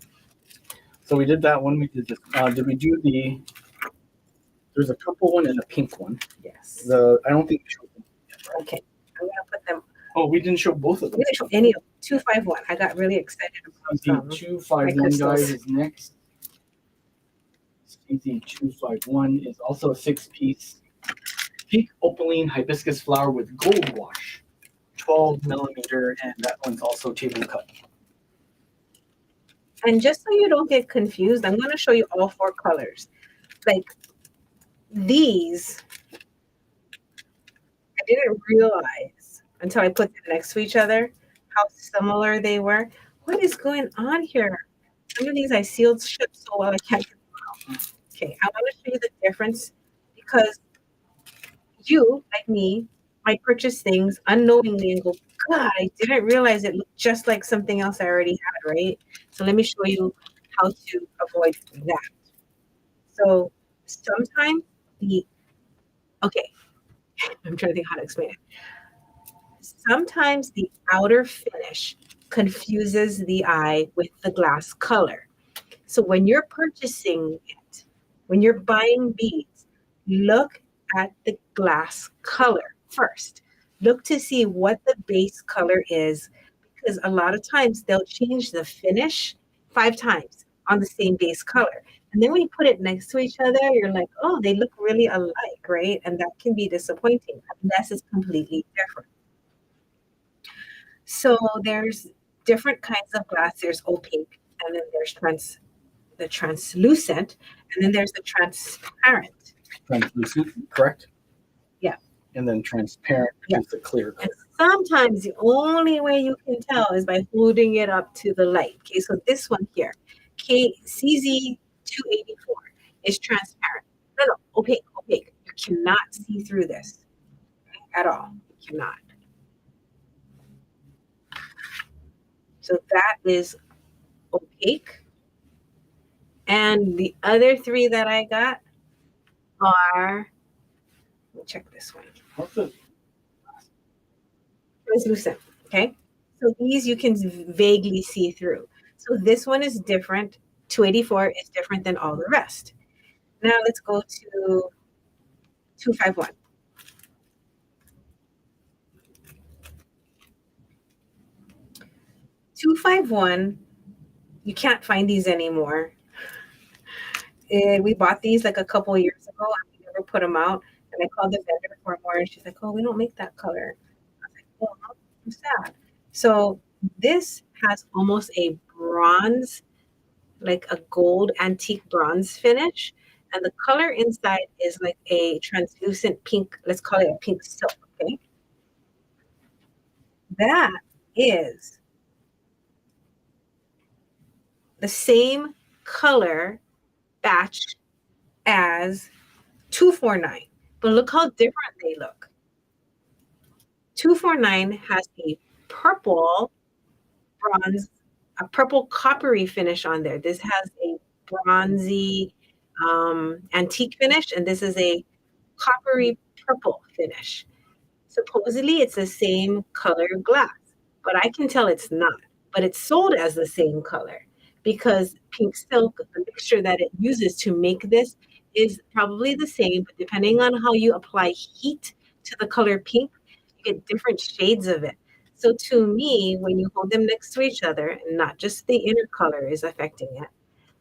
So we did that one. We did this. Did we do the? There's a purple one and a pink one. Yes. I don't think we showed them yet, right? Okay. I'm gonna put them. Oh, we didn't show both of them. We didn't show any of them. 251. I got really excited about 251 guys is next. CZ251 is also a 6-piece pink opaline hibiscus flower with gold wash, 12 millimeter, and that one's also table cut. And just so you don't get confused, I'm going to show you all 4 colors. Like these, I didn't realize until I put them next to each other how similar they were. What is going on here? Some of these I sealed shut so well I can't get them out. Okay, I want to show you the difference because you, like me, might purchase things unknowingly and go, God, I didn't realize it looked just like something else I already had, right? So let me show you how to avoid that. So sometimes okay, I'm trying to think how to explain it. Sometimes the outer finish confuses the eye with the glass color. So when you're purchasing it, when you're buying beads, look at the glass color first. Look to see what the base color is, because a lot of times they'll change the finish 5 times on the same base color. And then when you put it next to each other, you're like, oh, they look really alike, right? And that can be disappointing unless it's completely different. So there's different kinds of glass. There's opaque, and then there's the translucent, and then there's the transparent. Translucent, correct? Yeah. And then transparent is the clear color. And sometimes the only way you can tell is by holding it up to the light. Okay, so this one here, CZ284, is transparent. No, opaque. You cannot see through this at all. You cannot. So that is opaque. And the other 3 that I got are, let me check this one. Translucent, okay? So these you can vaguely see through. So this one is different. 284 is different than all the rest. Now let's go to 251. 251, you can't find these anymore. We bought these like a couple of years ago and we never put them out. And I called the vendor for more and she's like, oh, we don't make that color. I was like, oh, I'm sad. So this has almost a bronze, like a gold antique bronze finish. And the color inside is like a translucent pink, let's call it a pink silk, okay? That is the same color batch as 249. But look how different they look. 249 has a purple bronze, a purple coppery finish on there. This has a bronzy antique finish, and this is a coppery purple finish. Supposedly it's the same color glass, but I can tell it's not. But it's sold as the same color because pink silk, the mixture that it uses to make this is probably the same, but depending on how you apply heat to the color pink, you get different shades of it. So to me, when you hold them next to each other, and not just the inner color is affecting it,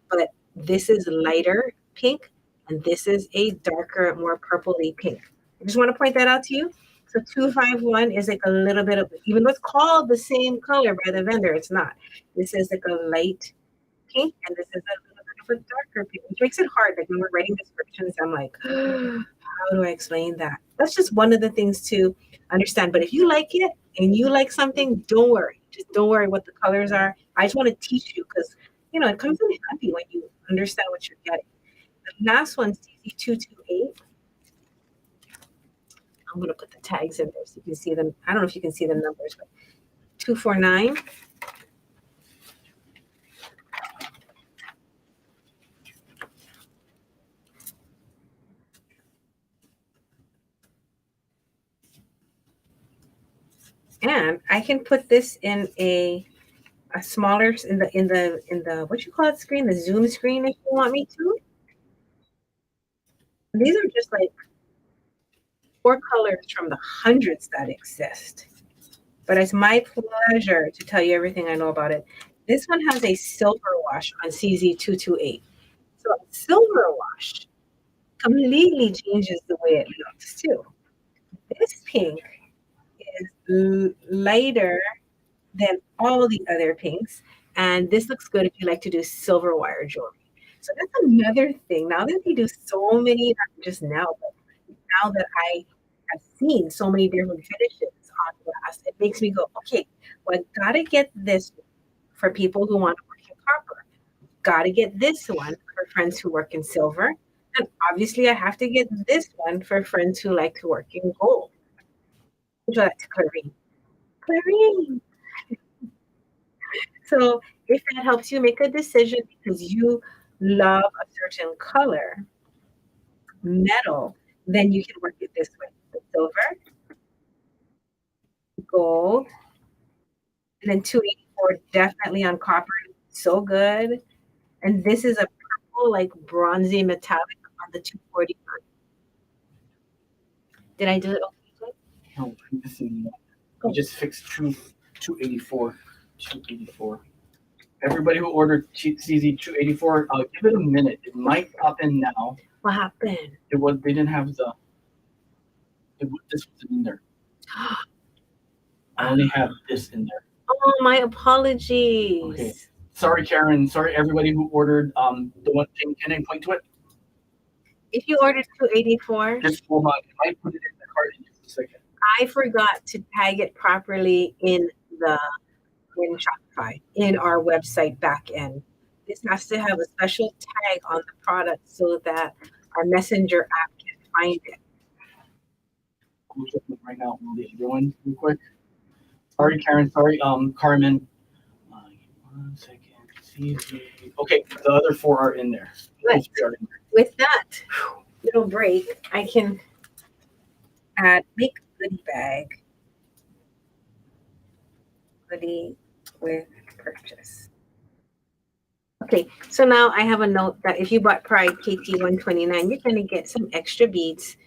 but this is lighter pink and this is a darker, more purpley pink. I just want to point that out to you. So 251 is like a little bit of, even though it's called the same color by the vendor, it's not. This is like a light pink and this is a little bit of a darker pink, which makes it hard. Like when we're writing descriptions, I'm like, how do I explain that? That's just one of the things to understand. But if you like it and you like something, don't worry. Just don't worry what the colors are. I just want to teach you because it comes in handy when you understand what you're getting. The last one, CZ228. I'm going to put the tags in there so you can see them. I don't know if you can see the numbers, but 249. And I can put this in a smaller in the what you call it screen, the Zoom screen if you want me to. These are just like 4 colors from the hundreds that exist. But it's my pleasure to tell you everything I know about it. This one has a silver wash on CZ228. So a silver wash completely changes the way it looks too. This pink is lighter than all the other pinks. And this looks good if you like to do silver wire jewelry. So that's another thing. Now that they do so many, not just now, but now that I have seen so many different finishes on glass, it makes me go, okay, well, I gotta get this for people who want to work in copper. Gotta get this one for friends who work in silver. And obviously I have to get this one for friends who like to work in gold. Which that's Clarine. Clarine. So if that helps you make a decision because you love a certain color, metal, then you can work it this way. The silver, gold, and then 284 definitely on copper. So good. And this is a purple, like bronzy metallic on the 249. Did I do it okay? No, I'm missing one. We just fixed 284. 284. Everybody who ordered CZ 284, give it a minute. It might pop in now. What happened? They didn't have this wasn't in there. I only have this in there. Oh, my apologies. Okay. Sorry, Karen. Sorry, everybody who ordered the one thing. Can I point to it? If you ordered 284, just hold on. I might put it in the cart in just a second. I forgot to tag it properly in Shopify, in our website back end. This has to have a special tag on the product so that our messenger app can find it. I'm checking right now on the other one real quick. Sorry, Karen. Sorry, Carmen. 1 second. Okay, the other 4 are in there. Right. With that little break, I can make a goodie bag. Goodie with purchase. Okay, so now I have a note that if you bought Pride KT 129, you're going to get some extra beads.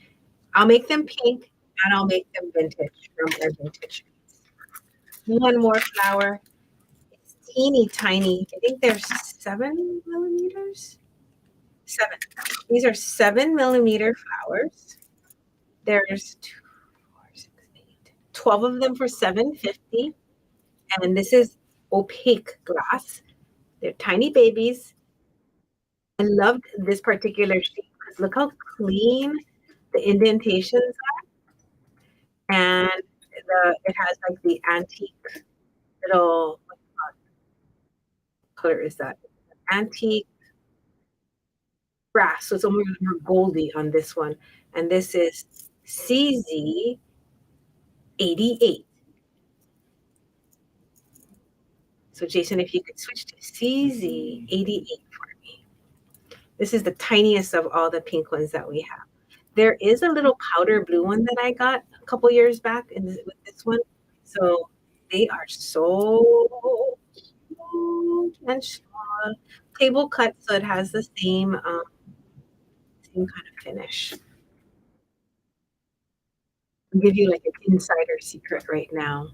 I'll make them pink and I'll make them vintage from our vintage. One more flower. It's teeny tiny. I think they're 7 millimeters. Seven. These are 7 millimeter flowers. There's 12 of them for 750. And this is opaque glass. They're tiny babies. I loved this particular sheet because look how clean the indentations are. And it has like the antique little, what color is that? Antique brass. So it's almost more goldy on this one. And this is CZ88. So Jason, if you could switch to CZ88 for me. This is the tiniest of all the pink ones that we have. There is a little powder blue one that I got a couple years back with this one. So they are so cute and small. Table cut, so it has the same kind of finish. I'll give you like an insider secret right now.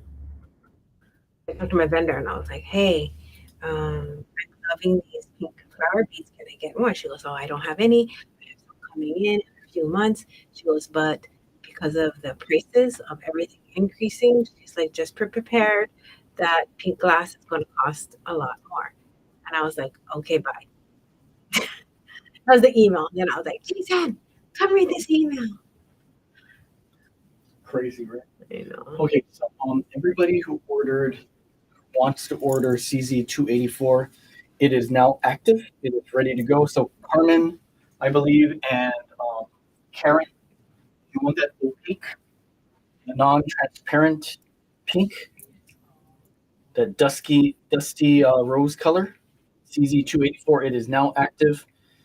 I talked to my vendor and I was like, hey, I'm loving these pink flower beads. Can I get more? She goes, oh, I don't have any. I have some coming in a few months. She goes, but because of the prices of everything increasing, she's like, just be prepared that pink glass is going to cost a lot more. And I was like, okay, bye. That was the email. Then I was like, Jason, come read this email. Crazy, right? I know. Okay, so everybody who wants to order CZ284, it is now active. It is ready to go. So Carmen, I believe, and Karen, you want that opaque, the non-transparent pink, the dusty rose color. CZ284, it is now active.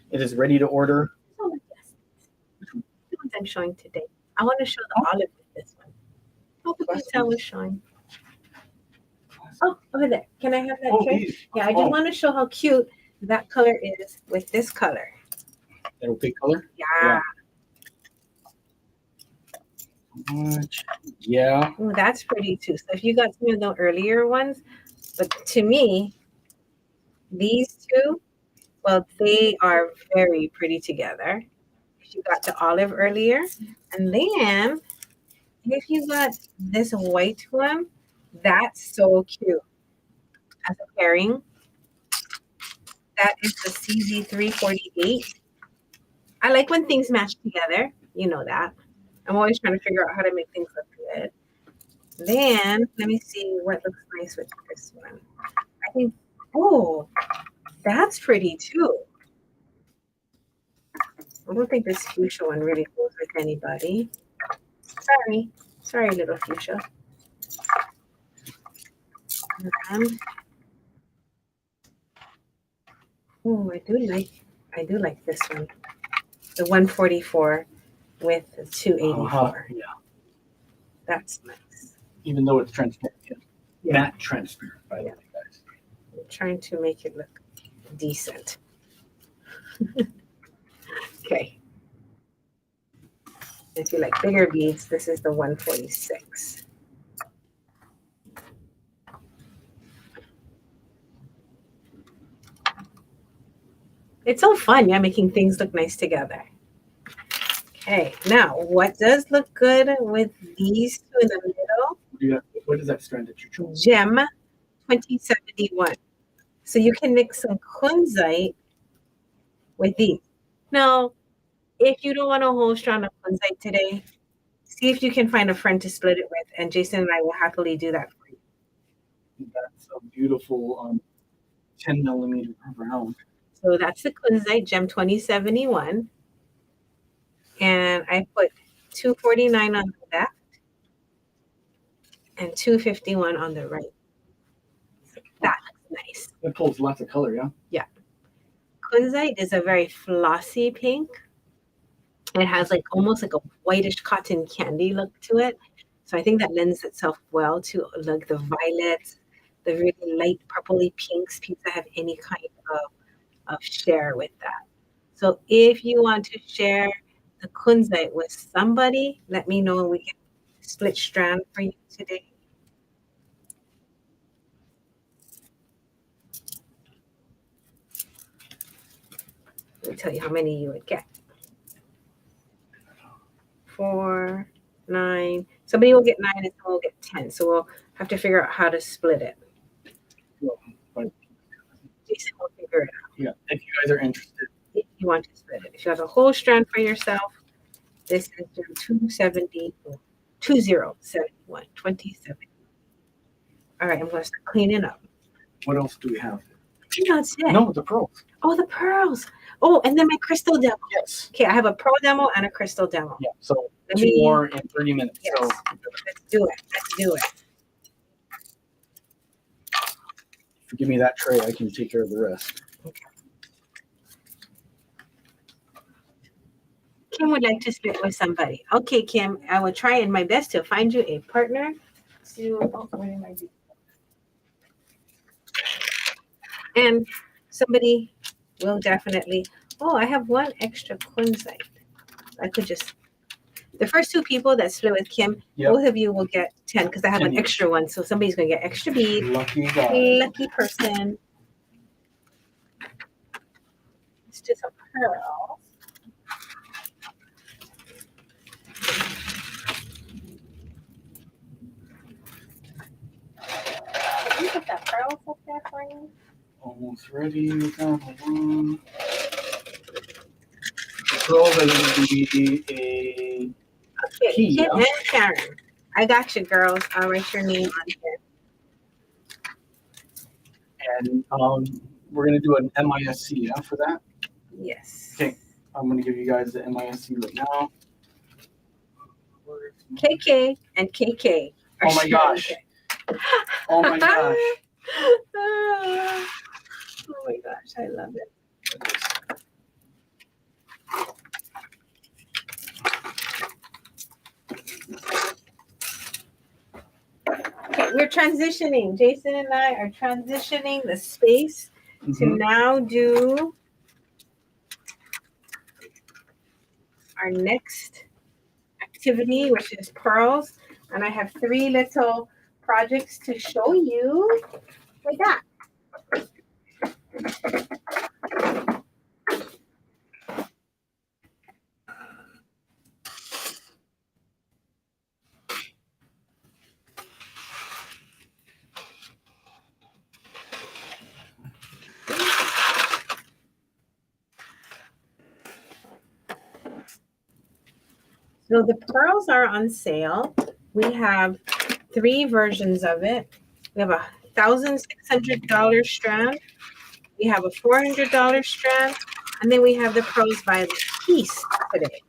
It is ready to order. The ones I'm showing today. I want to show the olive with this one. Hope you can tell what's showing. Oh, over there. Can I have that? Oh, Here? Yeah, I just want to show how cute that color is with this color. That opaque color? Yeah. Yeah. Ooh, that's pretty too. So if you got some of the earlier ones, but to me, these two, well, they are very pretty together. If you got the olive earlier, and then if you got this white one, that's so cute as a pairing. That is the CZ348. I like when things match together. You know that. I'm always trying to figure out how to make things look good. Then let me see what looks nice with this one. I think, oh, that's pretty too. I don't think this fuchsia one really goes with anybody. Sorry, little fuchsia. And, oh, I do like this one. The 144 with the 284. Yeah. That's nice. Even though it's transparent. Yeah. Matte transparent, by the way, guys. I'm trying to make it look decent. Okay. If you like bigger beads, this is the 146. It's so fun, yeah, making things look nice together. Okay, now what does look good with these two in the middle? What is that strand that you chose? Gem 2071. So you can mix some kunzite with these. Now, if you don't want a whole strand of kunzite today, see if you can find a friend to split it with, and Jason and I will happily do that for you. That's a beautiful 10 millimeter round. So that's the kunzite Gem 2071. And I put 249 on the left and 251 on the right. That looks nice. It pulls lots of color, yeah? Yeah. Kunzite is a very flossy pink. It has like almost like a whitish cotton candy look to it. So I think that lends itself well to like the violets, the really light purpley pinks that have any kind of of share with that. So if you want to share the kunzite with somebody, let me know and we can split strand for you today. Let me tell you how many you would get. 4, 9. Somebody will get 9 and someone will get 10. So we'll have to figure out how to split it. Jason will figure it out. Yeah, if you guys are interested. If you want to split it. If you have a whole strand for yourself, this is 270, 2071, 27. All right, I'm going to start cleaning up. What else do we have? That's it. No, the pearls. Oh, the pearls. Oh, and then my crystal demo. Yes. Okay, I have a pearl demo and a crystal demo. Yeah, so two more in 30 minutes. Yes. So let's do it. Let's do it. if you give me that tray, I can take care of the rest. Okay. Kim would like to split with somebody. Okay, Kim, I will try in my best to find you a partner. What am I doing? And somebody will definitely. Oh, I have one extra kunzite. I could just. The first 2 people that split with Kim, both of you will get 10 because I have an extra one. So somebody's going to get extra bead. Lucky guy. Lucky person. Let's do some pearls. Can you put that pearls up there for you? Almost ready with that one. The pearls are going to be a key. Kim and Karen. I got you, girls. I'll write your name on here. And we're going to do an MISC for that. Yes. Okay, I'm going to give you guys the MISC right now. KK and KK. Oh my gosh. Oh my gosh. Oh my gosh, I love it. Okay, we're transitioning. Jason and I are transitioning the space to now do our next activity, which is pearls. And I have 3 little projects to show you like that. So the pearls are on sale. We have 3 versions of it. We have a $1,600 strand. We have a $400 strand. And then we have the pearls by the piece today.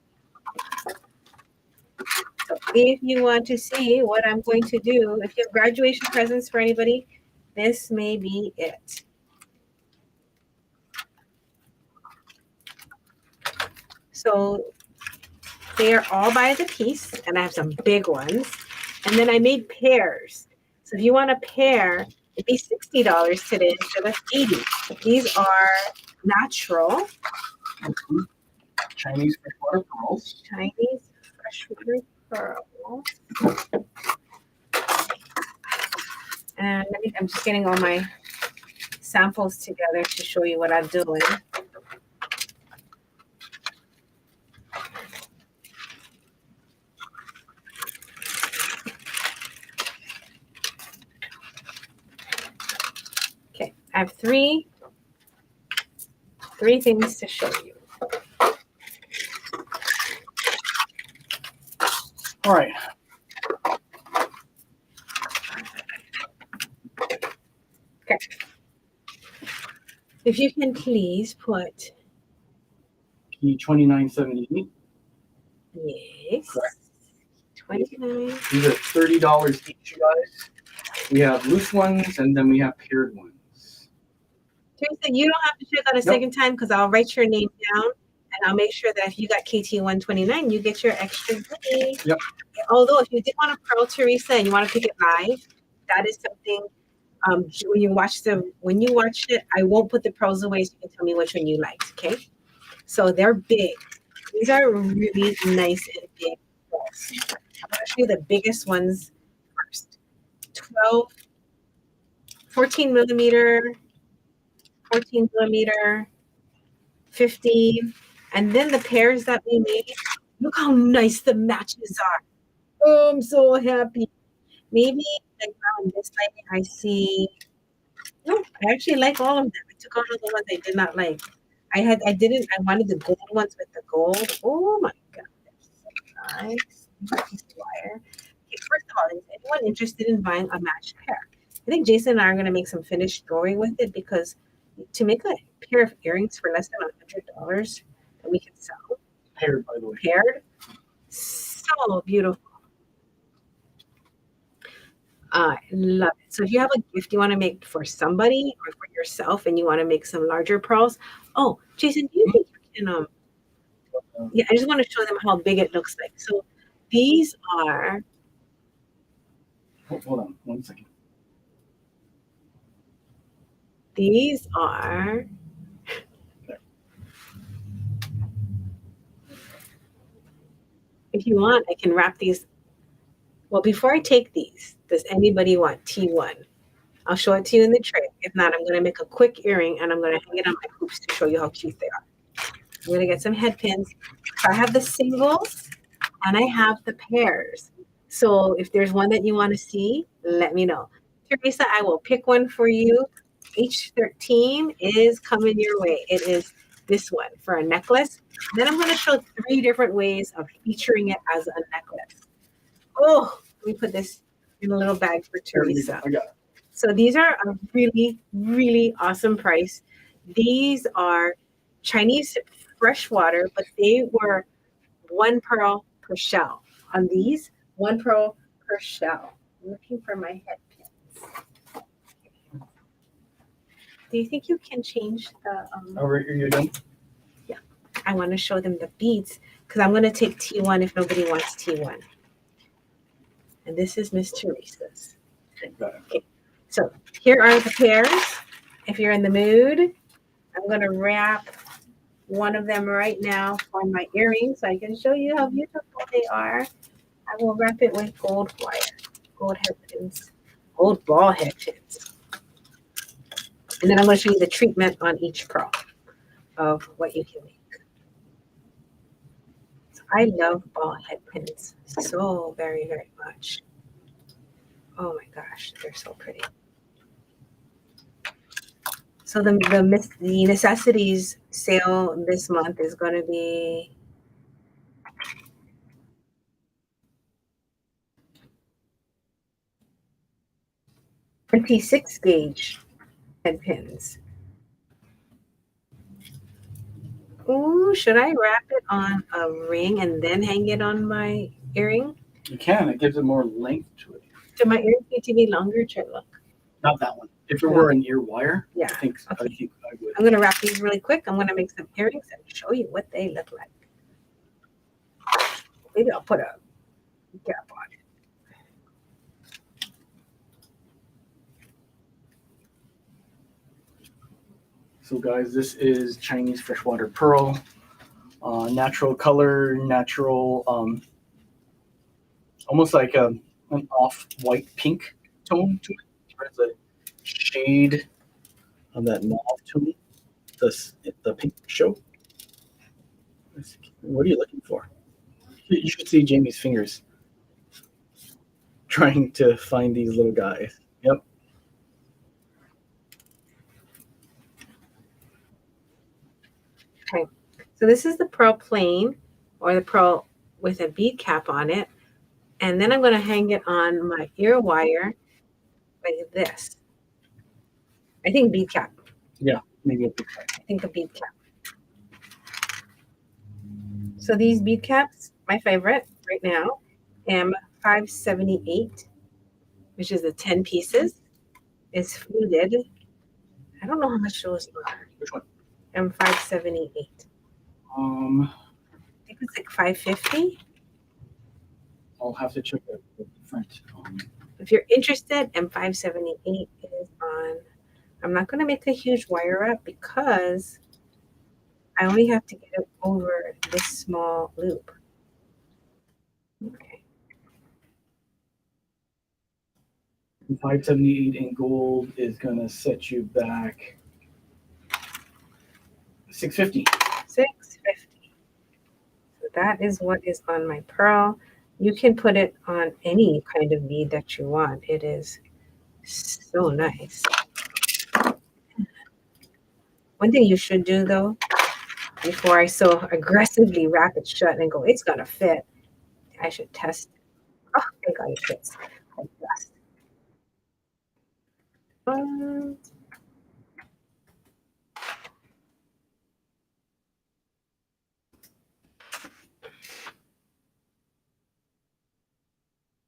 So if you want to see what I'm going to do, if you have graduation presents for anybody, this may be it. So they are all by the piece, and I have some big ones. And then I made pairs. So if you want a pair, it'd be $60 today instead of $80. These are natural. Chinese freshwater pearls. Chinese freshwater pearls. And I'm just getting all my samples together to show you what I'm doing. I have three things to show you. All right. Okay. If you can please put key 2978. Yes. Correct. 29. These are $30 each, you guys. We have loose ones and then we have paired ones. Teresa, you don't have to check out a second time because I'll write your name down and I'll make sure that if you got KT 129, you get your extra goodie. Yep. Although if you did want a pearl, Teresa, and you want to pick it live, that is something When you watch it, I won't put the pearls away so you can tell me which one you liked. Okay. So they're big. These are really nice and big pearls. I'm going to show you the biggest ones first. 12, 14 millimeter, 14 millimeter, 15. And then the pairs that we made, look how nice the matches are. Oh, I'm so happy. Maybe like on this side, I see. No, I actually like all of them. I took out all the ones I did not like. I wanted the gold ones with the gold. Oh my God, they're so nice. Piece of wire. Okay, first of all, is anyone interested in buying a matched pair? I think Jason and I are going to make some finished jewelry with it because to make a pair of earrings for less than $100 that we can sell, Paired, by the way. paired, so beautiful. I love it. So if you have a gift you want to make for somebody or for yourself and you want to make some larger pearls. Oh, Jason, do you think you can yeah, I just want to show them how big it looks like. So these are Hold on 1 second. these are if you want, I can wrap these. Well, before I take these, does anybody want T1? I'll show it to you in the tray. If not, I'm going to make a quick earring and I'm going to hang it on my hoops to show you how cute they are. I'm going to get some head pins. So I have the singles and I have the pairs. So if there's one that you want to see, let me know. Teresa, I will pick one for you. H13 is coming your way. It is this one for a necklace. Then I'm going to show 3 different ways of featuring it as a necklace. Oh, let me put this in a little bag for Teresa. I got it. So these are a really, really awesome price. These are Chinese freshwater, but they were 1 pearl per shell. On these, 1 pearl per shell. I'm looking for my head pins. Do you think you can change the? Are you done? Yeah, I want to show them the beads because I'm going to take T1 if nobody wants T1. And this is Miss Teresa's. Got it. Okay. So here are the pairs. If you're in the mood, I'm going to wrap one of them right now for my earrings so I can show you how beautiful they are. I will wrap it with gold wire, gold head pins, gold ball head pins. And then I'm going to show you the treatment on each pearl of what you can make. So I love ball head pins so very, very much. Oh my gosh, they're so pretty. So the necessities sale this month is going to be $26 gauge head pins. Ooh, should I wrap it on a ring and then hang it on my earring? You can. It gives it more length to it. Do my earrings need to be longer? Try look. Not that one. If it were an ear wire, Yeah. I think Okay. I would. I'm going to wrap these really quick. I'm going to make some earrings and show you what they look like. Maybe I'll put a cap on it. So guys, this is Chinese freshwater pearl. Natural color, natural, almost like an off-white pink tone to it. There's a shade of that mauve to me. The pink show. What are you looking for? You should see Jamie's fingers trying to find these little guys. Yep. Okay. So this is the pearl plain or the pearl with a bead cap on it. And then I'm going to hang it on my ear wire like this. I think bead cap. Yeah, maybe a big one. I think a bead cap. So these bead caps, my favorite right now, M578, which is the 10 pieces, is fluted. I don't know how much those are. Which one? M578. I think it's like $550. I'll have to check the different. If you're interested, M578 is on. I'm not going to make a huge wire up because I only have to get it over this small loop. Okay. 578 in gold is gonna set you back 650. 650. So that is what is on my pearl. You can put it on any kind of bead that you want. It is so nice. One thing you should do though, before I so aggressively wrap it shut and go, it's gonna fit, I should test it. Oh, thank God it fits. I just.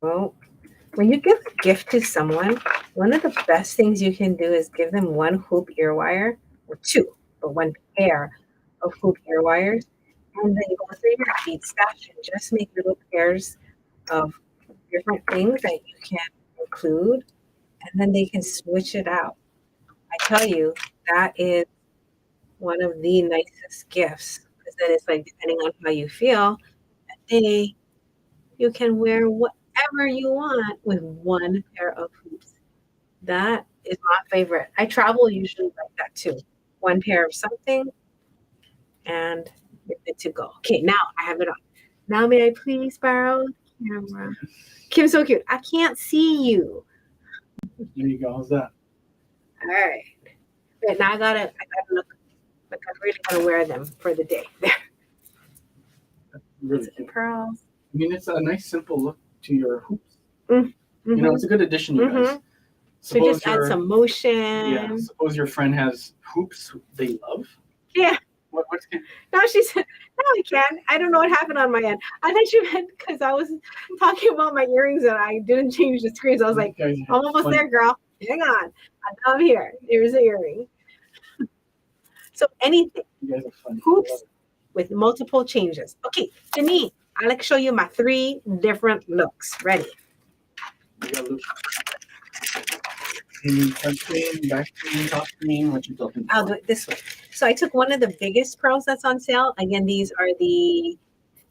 Well, when you give a gift to someone, one of the best things you can do is give them one hoop ear wire, or two, but one pair of hoop ear wires. And then you go through your bead stash and just make little pairs of different things that you can include, and then they can switch it out. I tell you, that is one of the nicest gifts because then it's like, depending on how you feel that day, you can wear whatever you want with one pair of hoops. That is my favorite. I travel usually like that too. One pair of something and you're good to go. Okay, now I have it on. Now may I please borrow the camera? Kim's so cute. I can't see you. There you go. How's that? All right. But now I gotta look like I'm really gonna wear them for the day. Really cute. Pearls. I mean, it's a nice, simple look to your hoops. Mm-hmm. You know, it's a good addition, you guys. So just add some motion. Yeah. Suppose your friend has hoops they love. Yeah. What's No, she said, no, I can't. I don't know what happened on my end. I thought you meant because I was talking about my earrings and I didn't change the screens. I was like, I'm almost there, girl. Hang on. I'm here. Here's the earring. So anything. You guys are funny. Hoops with multiple changes. Okay, Denise, I'll like show you my 3 different looks. Ready? You got look. Front screen, back screen, top screen. What you talking about? I'll do it this way. So I took one of the biggest pearls that's on sale. Again, these are the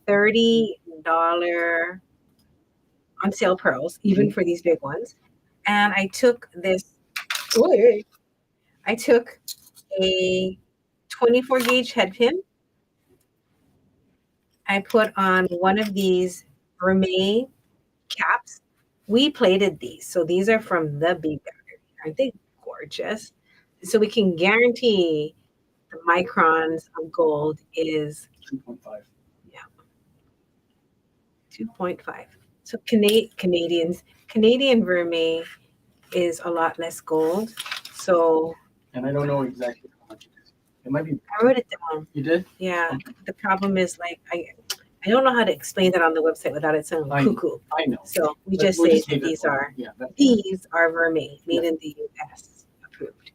$30 on sale pearls, even for these big ones. And I took this. I took a 24 gauge head pin. I put on one of these vermeil caps. We plated these. So these are from the Bead Gallery. Aren't they gorgeous? So we can guarantee the microns of gold is 2.5. Yeah. 2.5. So Canadian vermeil is a lot less gold. So And I don't know exactly how much it is. It might be. I wrote it down. You did? Yeah. Okay. The problem is like I don't know how to explain that on the website without it sounding cuckoo. I know. So we'll just say leave that it these are vermeil made in the US approved.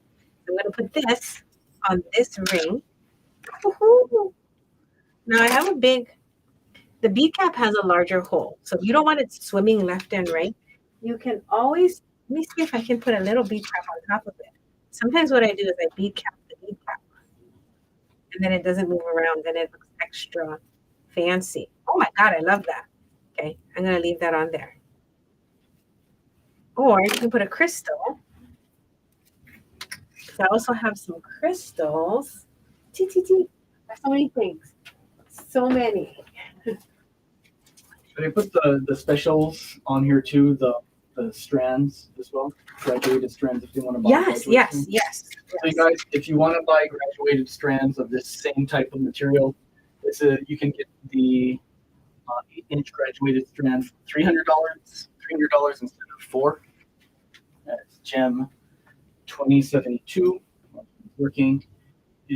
I'm gonna put this on this ring. Woo-hoo. Now I have the bead cap has a larger hole. So if you don't want it swimming left and right, you can always, let me see if I can put a little bead cap on top of it. Sometimes what I do is I bead cap the bead cap. And then it doesn't move around, then it looks extra fancy. Oh my God, I love that. Okay, I'm gonna leave that on there. Or you can put a crystal. I also have some crystals. There's so many things. So many. Should I put the specials on here too? The strands as well? Graduated strands if you want to buy. Yes. So you guys, if you want to buy graduated strands of this same type of material, you can get the 8-inch graduated strand for $300 instead of $400. That's gem 2072 working.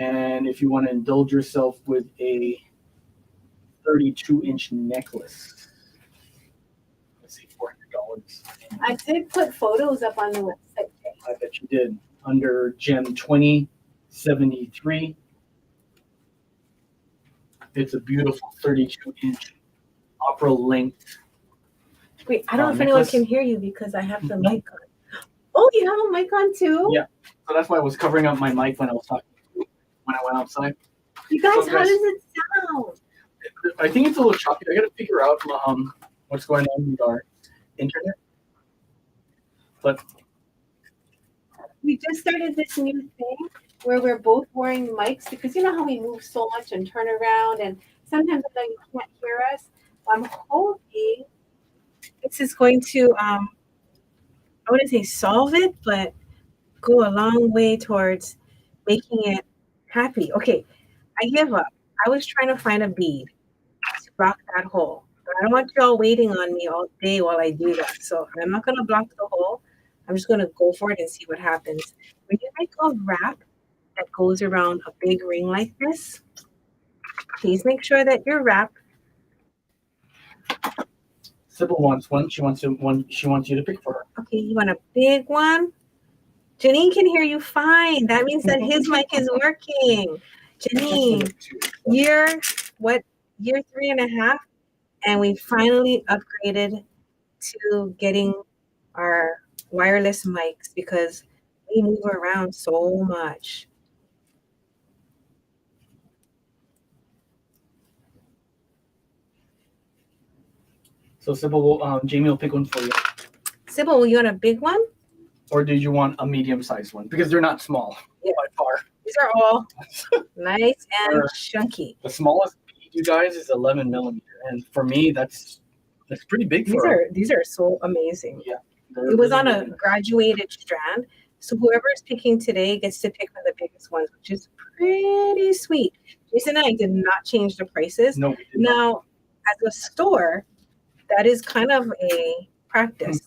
And if you want to indulge yourself with a 32-inch necklace, let's see, $400. I did put photos up on the website. I bet you did. Under gem 2073. It's a beautiful 32-inch opera length. Wait, I don't know if anyone can hear you because I have the mic on. Oh, you have a mic on too? Yeah. So that's why I was covering up my mic when I was talking when I went outside. You guys, So, how guys, does it sound? I think it's a little choppy. I got to figure out what's going on with our internet. But We just started this new thing where we're both wearing mics because you know how we move so much and turn around, and sometimes I know you can't hear us. I'm hoping this is going to I wouldn't say solve it, but go a long way towards making it happy. Okay, I give up. I was trying to find a bead to block that hole. But I don't want y'all waiting on me all day while I do that. So I'm not gonna block the hole. I'm just gonna go for it and see what happens. When you make a wrap that goes around a big ring like this, please make sure that your wrap. Sybil wants one. She wants you to pick for her. Okay, you want a big one? Janine can hear you fine. That means that his mic is working. Janine, year what? Year 3.5, and we finally upgraded to getting our wireless mics because we move around so much. So Sybil Jamie will pick one for you. Sybil, you want a big one? Or did you want a medium-sized one? Because they're not small by far. These are all nice and chunky. The smallest bead, you guys, is 11 millimeter, and for me, that's pretty big. These are so amazing. Yeah, it was on a graduated strand, so whoever is picking today gets to pick one of the biggest ones, which is pretty sweet. Jason and I did not change the prices. No, we did now, as a store, that is kind of a practice.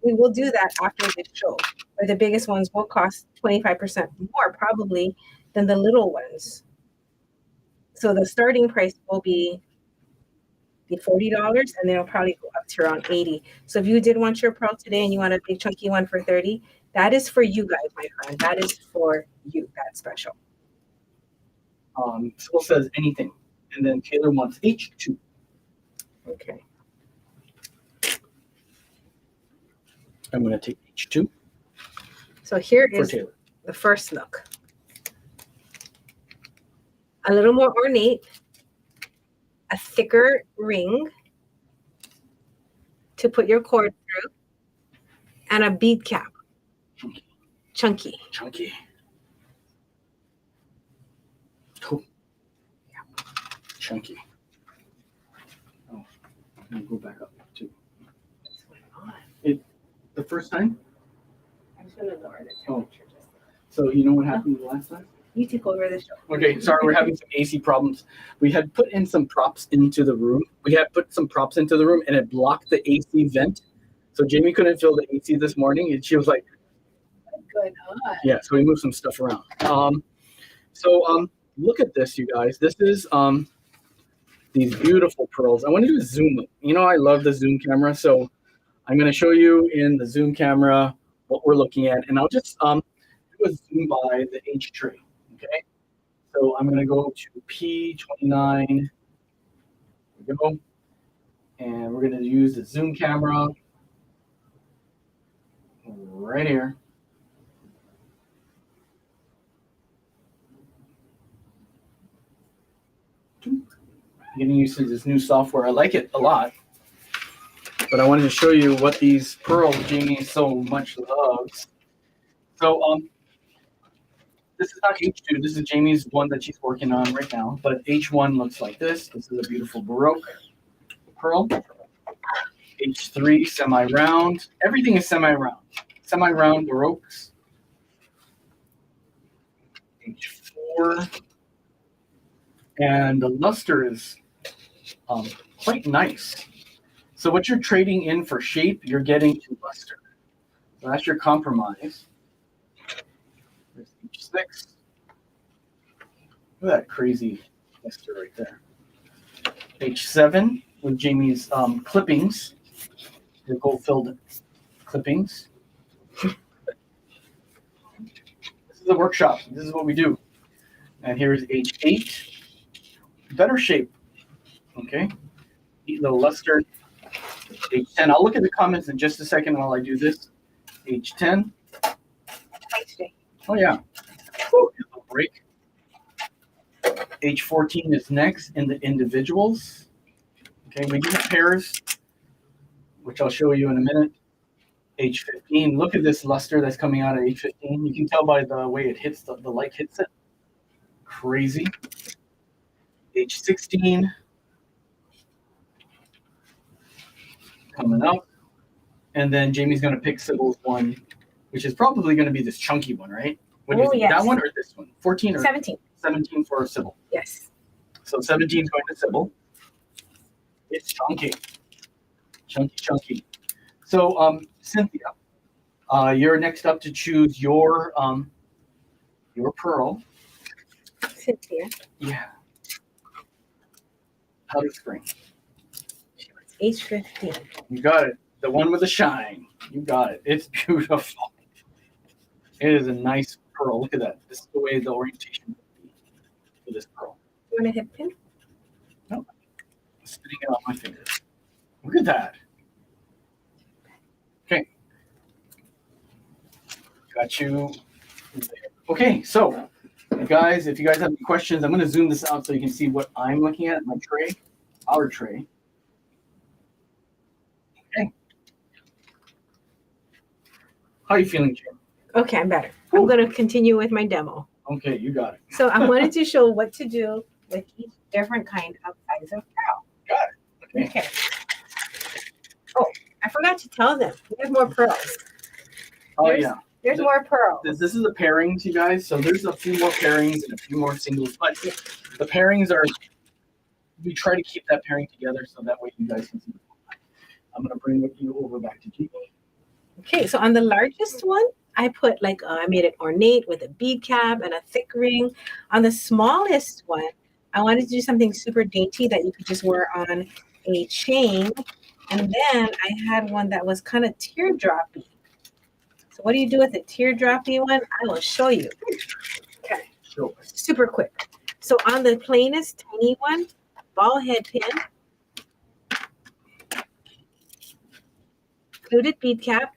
We will do that after this show, where the biggest ones will cost 25% more probably than the little ones. So the starting price will be the $40, and then it'll probably go up to around 80. So if you did want your pearl today and you want a big chunky one for 30, that is for you guys, my friend. That is for you. That's special. Sybil says anything, and then Taylor wants H2. Okay. I'm going to take H2. So here is the first look. A little more ornate, a thicker ring to put your cord through, and a bead cap. Chunky. Cool. Yeah. Chunky. Oh, I'm going to go back up too. What's going on? The first time? I'm just going to lower the temperature. So you know what happened the last time? You took over the show. Okay, sorry, we're having some AC problems. We had put in some props into the room. And it blocked the AC vent. So Jamie couldn't fill the AC this morning, and she was like, what's going on? Yeah, so we moved some stuff around. Look at this, you guys. This is these beautiful pearls. I want to do a zoom. You know, I love the zoom camera, so I'm going to show you in the zoom camera what we're looking at, and I'll just do a zoom by the H tray. Okay, so I'm going to go to P29. There we go, and we're going to use the zoom camera right here. Getting used to this new software. I like it a lot. But I wanted to show you what these pearls Jamie so much loves. So this is not H2. This is Jamie's one that she's working on right now. But H1 looks like this. This is a beautiful Baroque pearl. H3, semi-round. Everything is semi-round. Semi-round Baroques. H4. And the luster is quite nice. So what you're trading in for shape, you're getting in luster. So that's your compromise. There's H6. Look at that crazy luster right there. H7 with Jamie's clippings, the gold-filled clippings. This is a workshop. This is what we do. And here's H8. Better shape. Okay. Neat little luster. H10. I'll look at the comments in just a second while I do this. H10. Hi today. Oh, yeah. Oh, a little break. H14 is next in the individuals. Okay, we do pairs, which I'll show you in a minute. H15. Look at this luster that's coming out of H15. You can tell by the way it hits the light hits it. Crazy. H16 coming up. And then Jamie's going to pick Sybil's one, which is probably going to be this chunky one, right? What do you think? Yes. That one or this one? 14 or 17. 17 for Sybil. Yes. So 17 is going to Sybil. It's chunky. Chunky. So Cynthia, you're next up to choose your pearl. Cynthia. Yeah. Powder spring. H15. You got it. The one with the shine. You got it. It's beautiful. It is a nice pearl. Look at that. This is the way the orientation would be for this pearl. You want a hip pin? No. Spinning it off my fingers. Look at that. Okay. Got you. Okay, so guys, if you guys have any questions, I'm going to zoom this out so you can see what I'm looking at, my tray, our tray. Okay. How are you feeling, Jim? Okay, I'm better. I'm going to continue with my demo. Okay, you got it. So I wanted to show what to do with each different kind of size of pearl. Got it. Okay. Oh, I forgot to tell them. There's more pearls. Oh, yeah. There's more pearls. This is the pairings, you guys. So there's a few more pairings and a few more singles. But the pairings are, we try to keep that pairing together so that way you guys can see. I'm going to bring you over back to G. Okay, so on the largest one, I put I made it ornate with a bead cap and a thick ring. On the smallest one, I wanted to do something super dainty that you could just wear on a chain. And then I had one that was kind of teardroppy. So what do you do with a teardroppy one? I will show you. Okay, Sure. super quick. So on the plainest tiny one, ball head pin, fluted bead cap,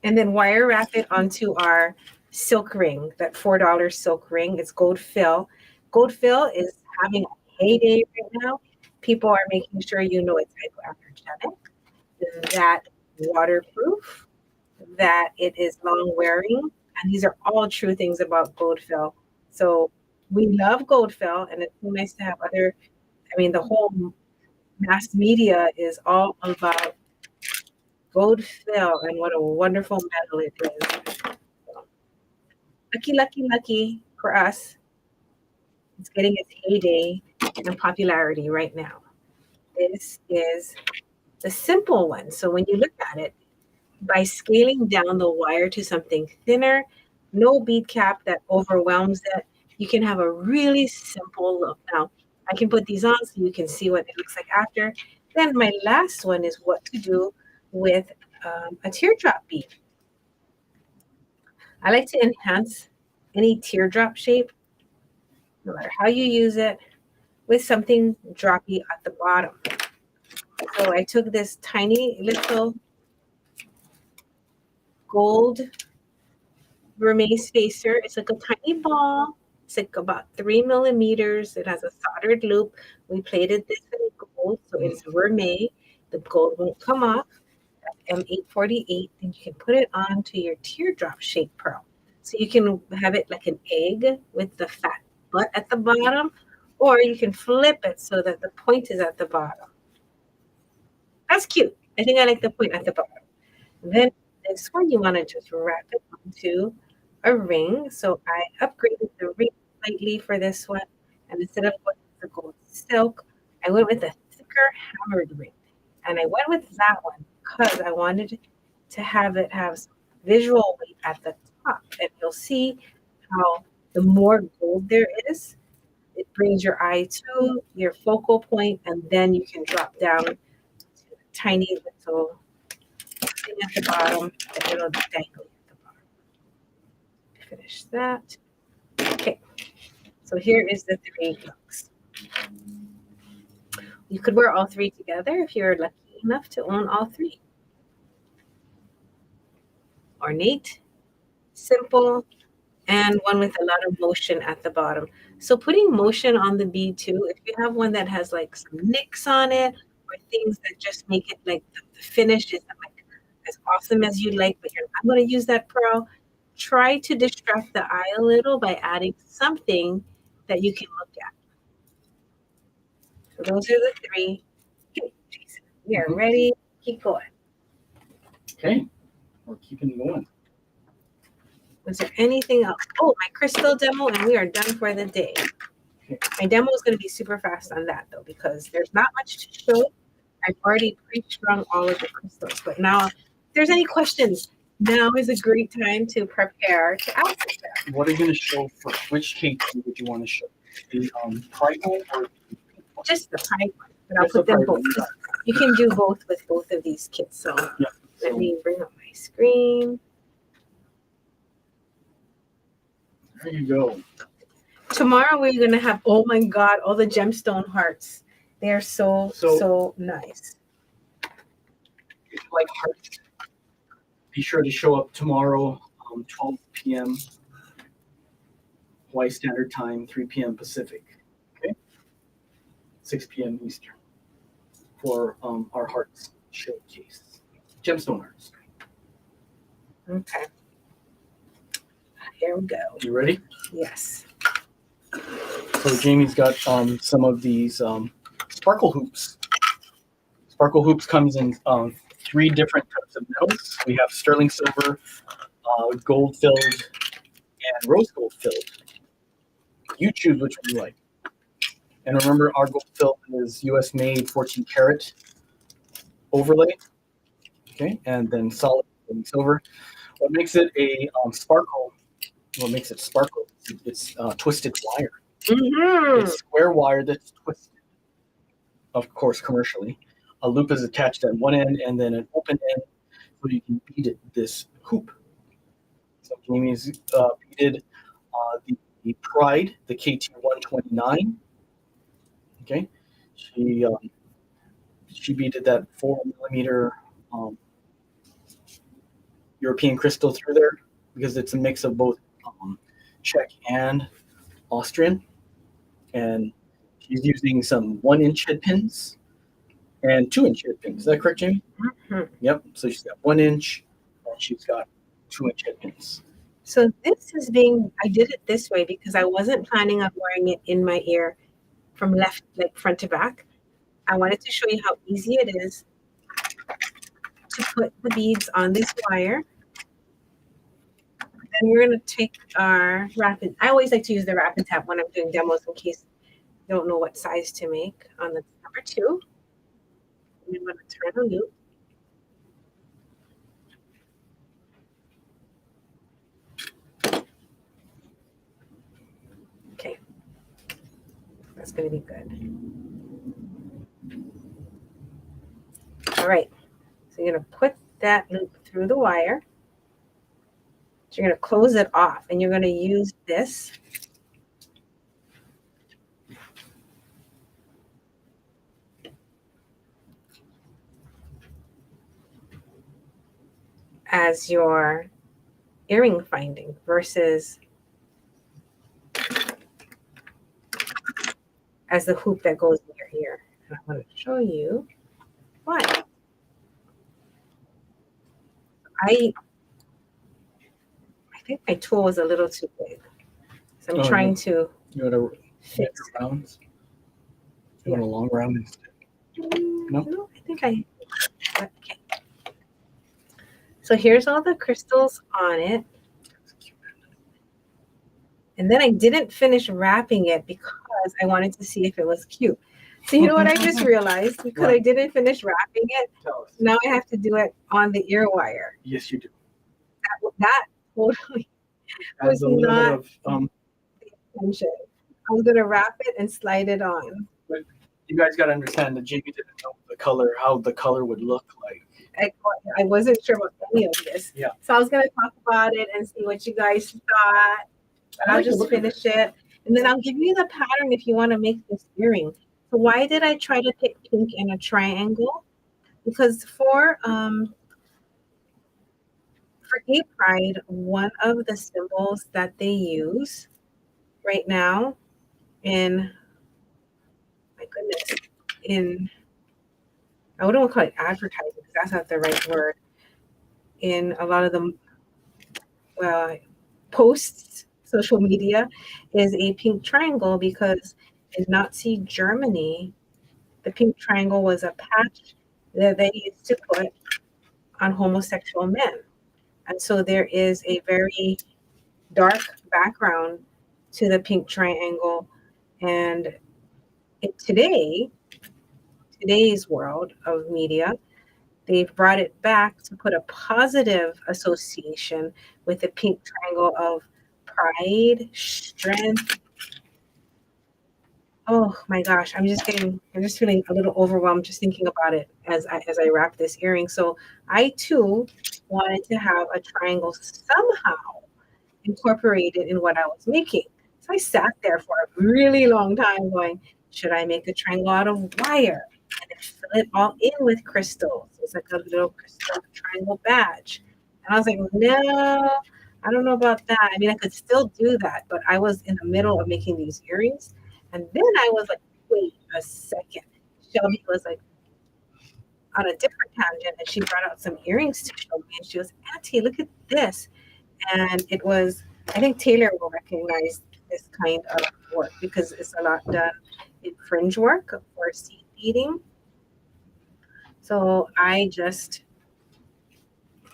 and then wire wrap it onto our silk ring, that $4 silk ring. It's gold fill. Gold fill is having a heyday right now. People are making sure you know it's hypoallergenic, that waterproof, that it is long wearing. And these are all true things about gold fill. So we love gold fill, and it's so nice to have the whole mass media is all about gold fill and what a wonderful metal it is. Lucky for us. It's getting its heyday and popularity right now. This is the simple one. So when you look at it, by scaling down the wire to something thinner, no bead cap that overwhelms it, you can have a really simple look. Now, I can put these on so you can see what it looks like after. Then my last one is what to do with a teardrop bead. I like to enhance any teardrop shape, no matter how you use it, with something droppy at the bottom. So I took this tiny little gold vermeil spacer. It's like a tiny ball. It's like about 3 millimeters. It has a soldered loop. We plated this in gold, so it's vermeil. The gold won't come off. M848, and you can put it onto your teardrop shaped pearl. So you can have it like an egg with the fat butt at the bottom, or you can flip it so that the point is at the bottom. That's cute. I think I like the point at the bottom. Then this one, you want to just wrap it onto a ring. So I upgraded the ring slightly for this one, and instead of going with the gold silk, I went with a thicker hammered ring. And I went with that one because I wanted to have it have some visual weight at the top. And you'll see how the more gold there is, it brings your eye to your focal point, and then you can drop down to a tiny little thing at the bottom, and it'll dangle at the bottom. Finish that. Okay, so here is the 3 looks. You could wear all 3 together if you're lucky enough to own all 3. ornate, simple, and one with a lot of motion at the bottom. So putting motion on the bead too, if you have one that has like some nicks on it or things that just make it like the finish isn't like as awesome as you'd like, but you're not going to use that pearl, try to distract the eye a little by adding something that you can look at. So those are the three. Okay, Jason, we are ready. Keep going. Okay, we're keeping going. Was there anything else? Oh, my crystal demo, and we are done for the day. My demo is going to be super fast on that, though, because there's not much to show. I've already pre-strung all of the crystals. But now, if there's any questions, now is a great time to prepare to ask them. What are you going to show first? Which cake would you want to show? The pride one or just the pride one? But I'll put them both. You can do both with both of these kits. So yeah. Let me bring up my screen. There you go. Tomorrow we're going to have, oh my God, all the gemstone hearts. They are so nice. If you like hearts, be sure to show up tomorrow, 12 p.m. Hawaii Standard Time, 3 p.m. Pacific. Okay? 6 p.m. Eastern for our hearts showcase. Gemstone hearts. Okay. Here we go. You ready? Yes. So Jamie's got some of these sparkle hoops. Sparkle hoops comes in 3 different types of metals. We have sterling silver, gold filled, and rose gold filled. You choose which one you like. And remember, our gold filled is U.S. made 14 karat overlay. Okay, and then solid silver. What makes it a sparkle? What makes it sparkle? It's twisted wire. Mm-hmm. It's square wire that's twisted. Of course, commercially, a loop is attached at one end, and then an open end, so you can bead it this hoop. So Jamie's beaded the Pride, the KT129. Okay, she beaded that 4mm European crystal through there because it's a mix of both Czech and Austrian, and she's using some 1-inch head pins and 2-inch head pins. Is that correct, Jamie? Mm-hmm. Yep. So she's got 1 inch and she's got 2-inch head pins. So this is I did it this way because I wasn't planning on wearing it in my ear from left, like front to back. I wanted to show you how easy it is to put the beads on this wire. Then we're going to take our rapid. I always like to use the rapid tap when I'm doing demos in case you don't know what size to make on the number 2. And I'm going to turn the loop. Okay. That's going to be good. All right. So you're going to put that loop through the wire. So you're going to close it off, and you're going to use this as your earring finding versus as the hoop that goes in your ear. And I'm going to show you why. I think my tool was a little too big. So I'm trying to fix it. Rounds? You want a long round instead? No, I think okay. So here's all the crystals on it. And then I didn't finish wrapping it because I wanted to see if it was cute. So you know what I just realized? Because I didn't finish wrapping it, now I have to do it on the ear wire. Yes, you do. That totally was not the intention. I was going to wrap it and slide it on. But you guys got to understand that Jamie didn't know how the color would look like. I wasn't sure about any of this. Yeah. So I was going to talk about it and see what you guys thought. But I'll just finish it. And then I'll give you the pattern if you want to make this earring. So why did I try to pick pink in a triangle? Because for for Gay Pride, one of the symbols that they use right now in, my goodness, in, I wouldn't want to call it advertising because that's not the right word. In a lot of the posts, social media, is a pink triangle because in Nazi Germany, the pink triangle was a patch that they used to put on homosexual men. And so there is a very dark background to the pink triangle. And in today's world of media, they've brought it back to put a positive association with the pink triangle of pride, strength. Oh my gosh, I'm just feeling a little overwhelmed just thinking about it as I wrap this earring. So I too wanted to have a triangle somehow incorporated in what I was making. So I sat there for a really long time going, should I make a triangle out of wire and then fill it all in with crystals? It's like a little crystal triangle badge. And I was like, no, I don't know about that. I mean, I could still do that, but I was in the middle of making these earrings. And then I was like, wait a second. Shelby was like on a different tangent and she brought out some earrings to show me. And she goes, Auntie, look at this. And it was, I think Taylor will recognize this kind of work because it's a lot done in fringe work for seed beading. So this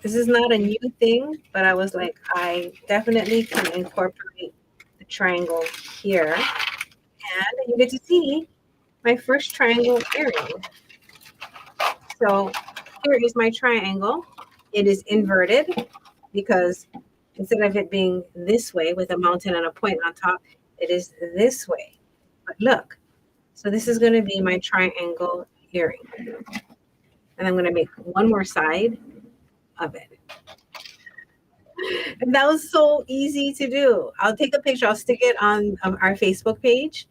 is not a new thing, but I was like, I definitely can incorporate the triangle here. And you get to see my first triangle earring. So here is my triangle. It is inverted because instead of it being this way with a mountain and a point on top, it is this way. But look, so this is going to be my triangle earring. And I'm going to make one more side of it. And that was so easy to do. I'll take a picture. I'll stick it on our Facebook page.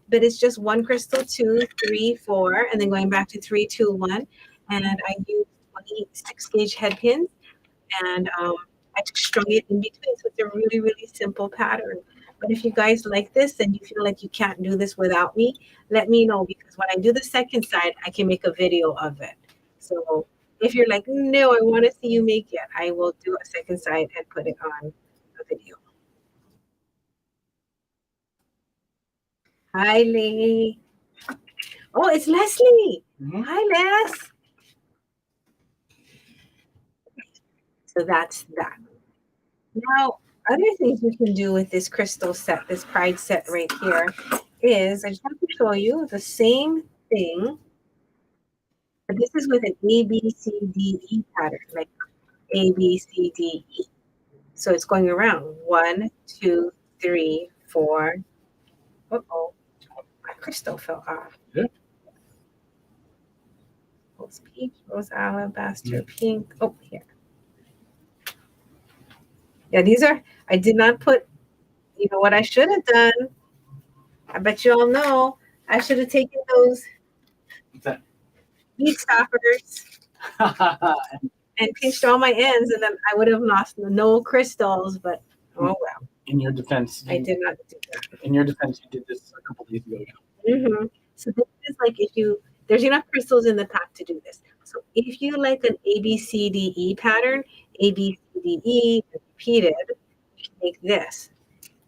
But it's just one crystal, 2, 3, 4, and then going back to 3, 2, 1. And I used 26 gauge head pins. And I strung it in between. So it's a really, really simple pattern. But if you guys like this and you feel like you can't do this without me, let me know because when I do the second side, I can make a video of it. So if you're like, no, I want to see you make it, I will do a second side and put it on a video. Hi, Lee. Oh, it's Leslie. Mm-hmm. Hi, Les. So that's that. Now, other things we can do with this crystal set, this pride set right here, is I just want to show you the same thing. But this is with an A, B, C, D, E pattern, like A, B, C, D, E. So it's going around 1, 2, 3, 4. Uh-oh, my crystal fell off. Yeah. Rose peach, rose alabaster, pink. Oh, here. Yeah, these are, I did not put, you know what I should have done? I bet you all know. I should have taken those bead stoppers and pinched all my ends, and then I would have lost no crystals, but oh well. In your defense. I did not do that. In your defense, you did this a couple days ago. Mm-hmm. So this is like there's enough crystals in the pack to do this. So if you like an A, B, C, D, E pattern, A, B, C, D, E, repeated, you can make this.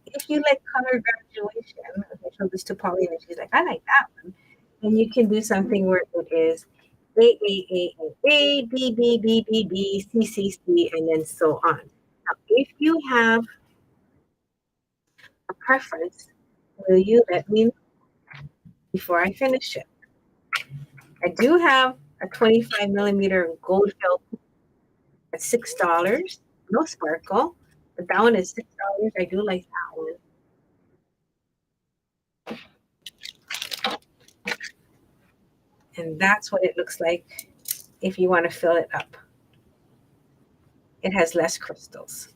If you like color graduation, I showed this to Pauline and she's like, I like that one. Then you can do something where it is A, B, B, B, B, B, C, C, C, and then so on. Now, if you have a preference, will you let me know before I finish it? I do have a 25 millimeter gold felt at $6. No sparkle, but that one is $6. I do like that one. And that's what it looks like if you want to fill it up. It has less crystals.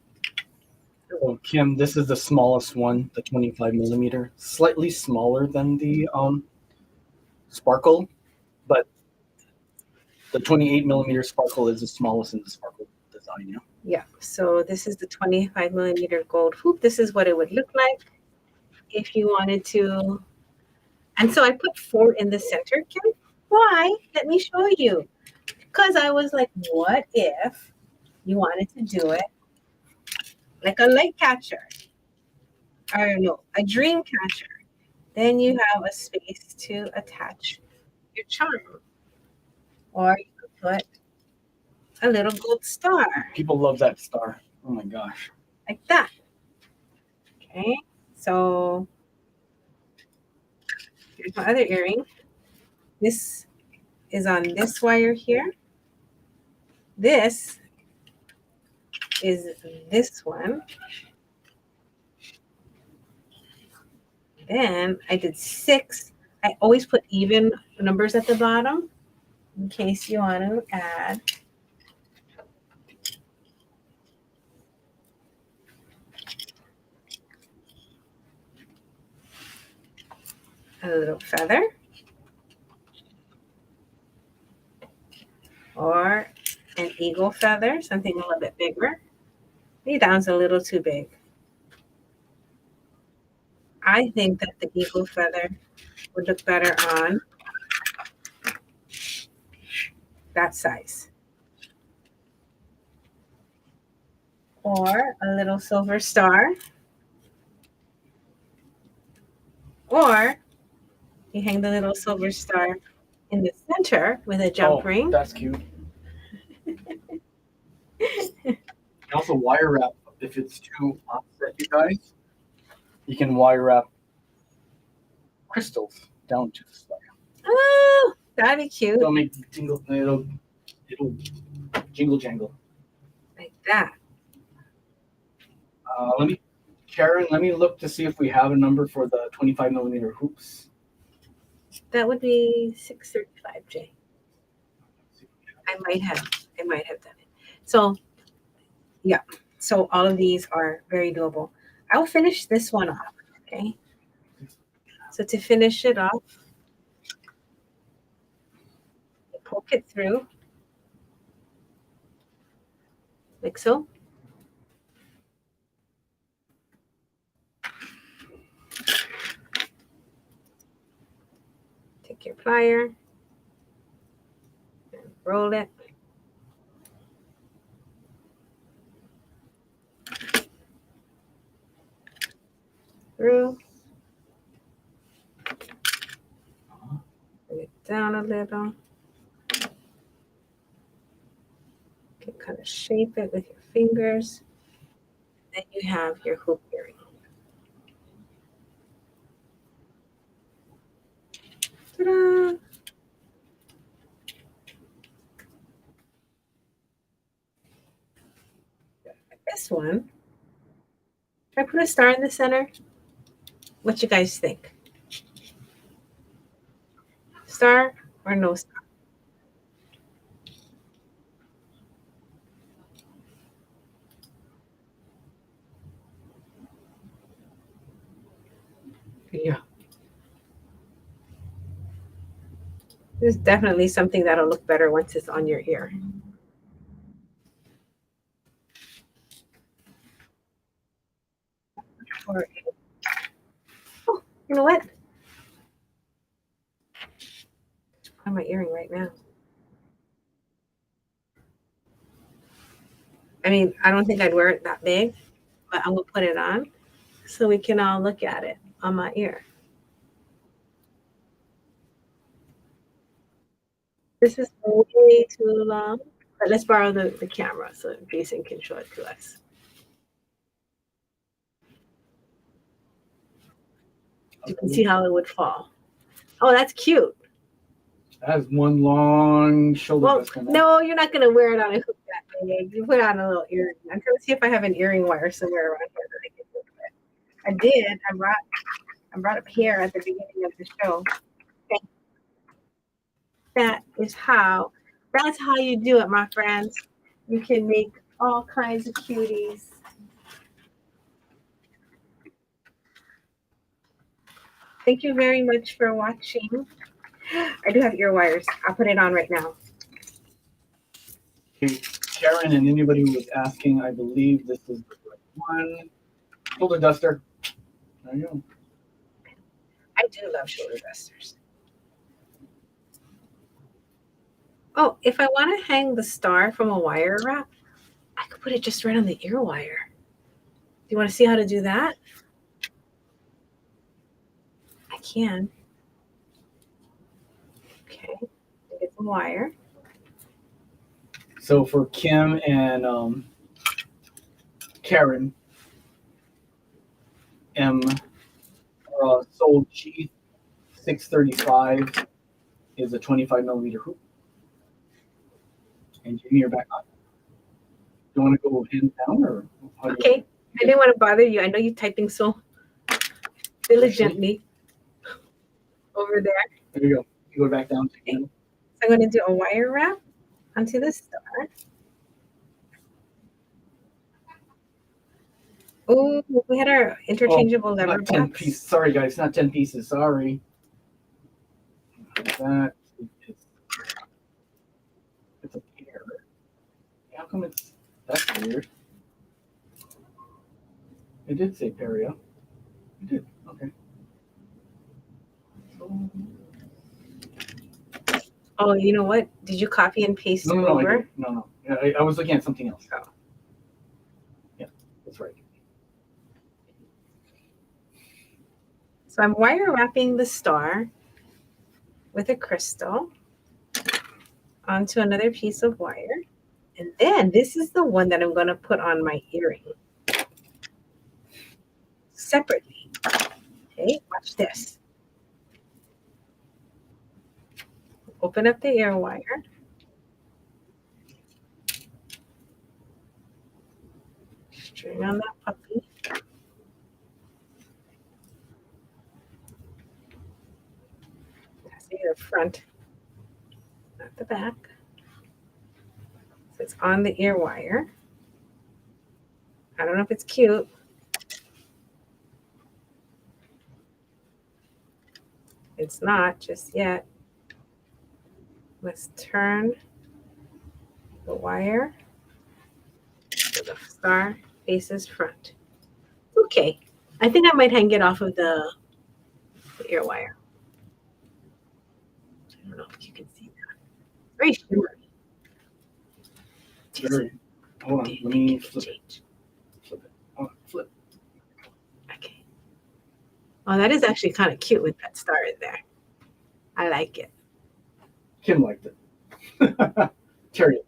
So Kim, this is the smallest one, the 25 millimeter, slightly smaller than the sparkle, but the 28 millimeter sparkle is the smallest in the sparkle design. Yeah. Yeah, so this is the 25 millimeter gold hoop. This is what it would look like if you wanted to. And so I put 4 in the center. Kim, why? Let me show you. Because I was like, what if you wanted to do it like a light catcher? Or no, a dream catcher. Then you have a space to attach your charm. Or you could put a little gold star People love that star. Oh my gosh. like that. Okay, so here's my other earring. This is on this wire here. This is this one. Then I did 6. I always put even numbers at the bottom in case you want to add a little feather or an eagle feather, something a little bit bigger. Maybe that one's a little too big. I think that the eagle feather would look better on that size. Or a little silver star. Or you hang the little silver star in the center with a jump ring. That's cute. You can also wire wrap if it's too offset, you guys. You can wire wrap crystals down to the star. Oh, that'd be cute. It'll make it'll jingle jangle. Like that. Karen, let me look to see if we have a number for the 25 millimeter hoops. That would be 635, Jay. I might have done it. So yeah. So all of these are very doable. I'll finish this one off. Okay. So to finish it off, poke it through. Like so. Take your plier and roll it. Through. Bring it down a little. You can kind of shape it with your fingers. Then you have your hoop earring. Ta-da! This one, should I put a star in the center? What you guys think? Star or no star? Yeah. There's definitely something that'll look better once it's on your ear. Or, oh, you know what? On my earring right now. I mean, I don't think I'd wear it that big, but I'm gonna put it on so we can all look at it on my ear. This is way too long, but let's borrow the camera so Jason can show it to us. You can see how it would fall. Oh, that's cute. It has one long shoulder. Well, no, you're not going to wear it on a hoop that big. You put on a little earring. I'm trying to see if I have an earring wire somewhere around here that I can do it. I did. I brought a pair at the beginning of the show. Okay. That's how you do it, my friends. You can make all kinds of cuties. Thank you very much for watching. I do have ear wires. I'll put it on right now. Okay. Karen and anybody who was asking, I believe this is the right one. Shoulder duster. There you go. I do love shoulder dusters. Oh, if I want to hang the star from a wire wrap, I could put it just right on the ear wire. Do you want to see how to do that? I can. Okay, get some wire. So for Kim and Karen, sold sheath 635 is a 25 millimeter hoop. And Jamie, you're back on. Do you want to go hands down or? Okay, I didn't want to bother you. I know you're typing so diligently over there. There you go. You go back down. Okay. So I'm going to do a wire wrap onto the star. Oh, we had our interchangeable lever not 10 box. pieces. Sorry, guys, not 10 pieces. Sorry. That it's a pair. How come that's weird? It did say pair, yeah. It did. Okay. Oh, you know what? Did you copy and paste No, it no, over? no. I was looking at something else. Oh. Yeah, that's right. So I'm wire wrapping the star with a crystal onto another piece of wire. And then this is the one that I'm going to put on my earring separately. Okay, watch this. Open up the ear wire. String on that puppy. That's the front, not the back. So it's on the ear wire. I don't know if it's cute. It's not just yet. Let's turn the wire so the star faces front. Okay, I think I might hang it off of the ear wire. I don't know if you can see that. Very shimmery. Very. Hold on, let me flip it. Flip it. Hold on, flip. Okay. Oh, that is actually kind of cute with that star in there. I like it. Kim liked it. Terry.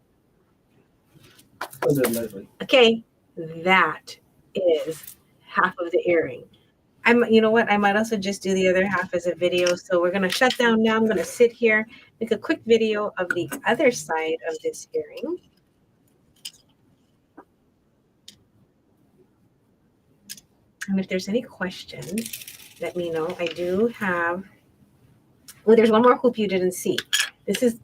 So did Leslie. Okay, that is half of the earring. You know what? I might also just do the other half as a video. So we're gonna shut down now. I'm gonna sit here, make a quick video of the other side of this earring. And if there's any questions, let me know. I do have. Oh, there's one more hoop you didn't see. This is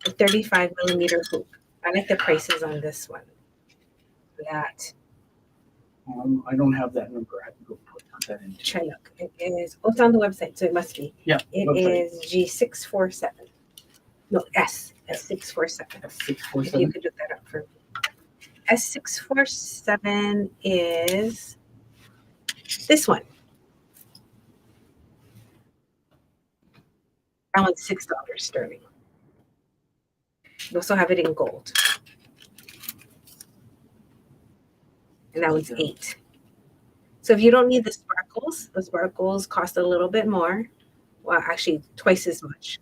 a 35 millimeter hoop. I like the prices on this one. That. I don't have that number. I have to go put that in. Try look. It is. Oh, it's on the website, so it must be. Yeah. It website. is G647. No, S647. S647. If you could look that up for me. S647 is this one. That one's $6 sterling. You also have it in gold. And that one's $8. So if you don't need the sparkles cost a little bit more. Well, actually twice as much.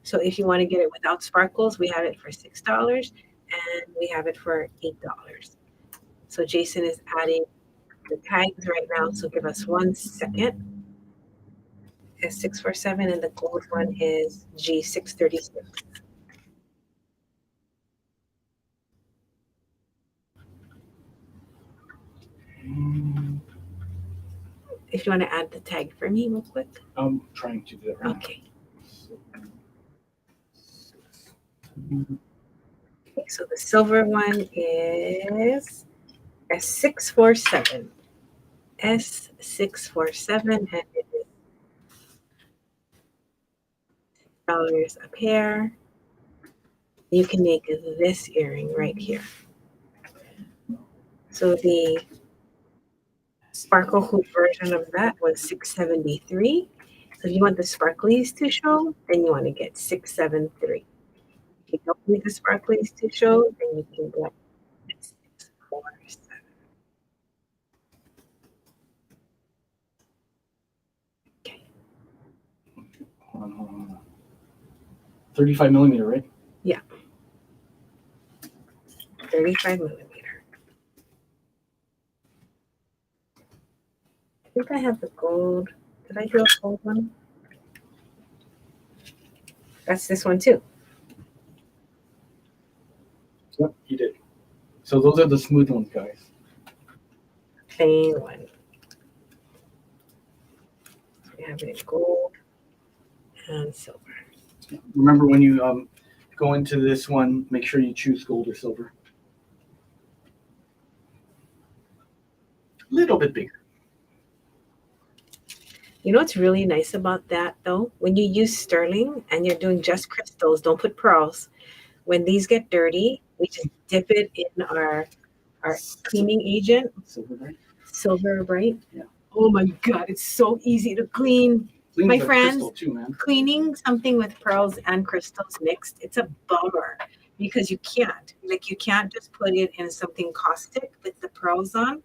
So if you want to get it without sparkles, we have it for $6 and we have it for $8. So Jason is adding the tags right now. So give us 1 second. S647 and the gold one is G636. If you want to add the tag for me real quick. I'm trying to do that right Okay. Okay, so the silver one is S647. S647 and it is $6 a pair. You can make this earring right here. So the sparkle hoop version of that was $673. So if you want the sparklies to show, then you want to get 673. If you don't need the sparklies to show, then you can get 647. Okay. Hold on. 35 millimeter, right? Yeah. 35 millimeter. I think I have the gold. Did I do a gold one? That's this one too. Yep, you did. So those are the smooth ones, guys. Plain one. We have it in gold and silver. Remember when you go into this one, make sure you choose gold or silver. A little bit bigger. You know what's really nice about that though? When you use sterling and you're doing just crystals, don't put pearls. When these get dirty, we just dip it in our cleaning agent. Silver bright? Silver bright? Yeah. Oh my God, it's so easy to clean. Cleans My like friends, crystal too, man. cleaning something with pearls and crystals mixed, it's a bummer because you can't. Like you can't just put it in something caustic with the pearls on.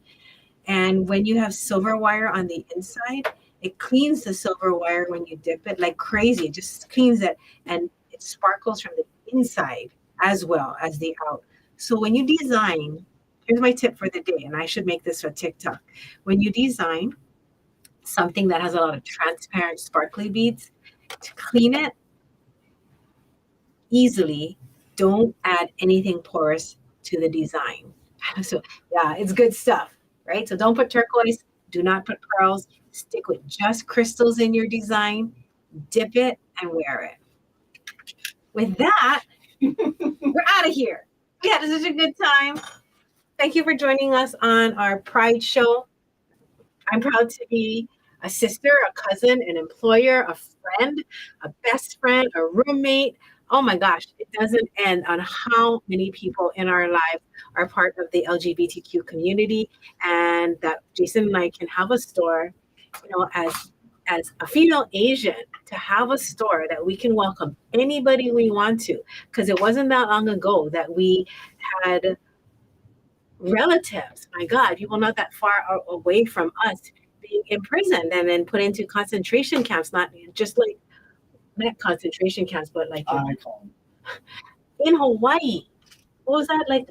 And when you have silver wire on the inside, it cleans the silver wire when you dip it like crazy. It just cleans it and it sparkles from the inside as well as the out. So when you design, here's my tip for the day, and I should make this for TikTok. When you design something that has a lot of transparent, sparkly beads, to clean it easily, don't add anything porous to the design. So yeah, it's good stuff, right? So don't put turquoise, do not put pearls, stick with just crystals in your design, dip it and wear it. With that, we're out of here. We had such a good time. Thank you for joining us on our Pride show. I'm proud to be a sister, a cousin, an employer, a friend, a best friend, a roommate. Oh my gosh, it doesn't end on how many people in our lives are part of the LGBTQ community, and that Jason and I can have a store, you know, as a female Asian, to have a store that we can welcome anybody we want to, because it wasn't that long ago that we had relatives, my God, people not that far away from us being imprisoned and then put into concentration camps, not just like, not concentration camps, but like in Hawaii. What was that like?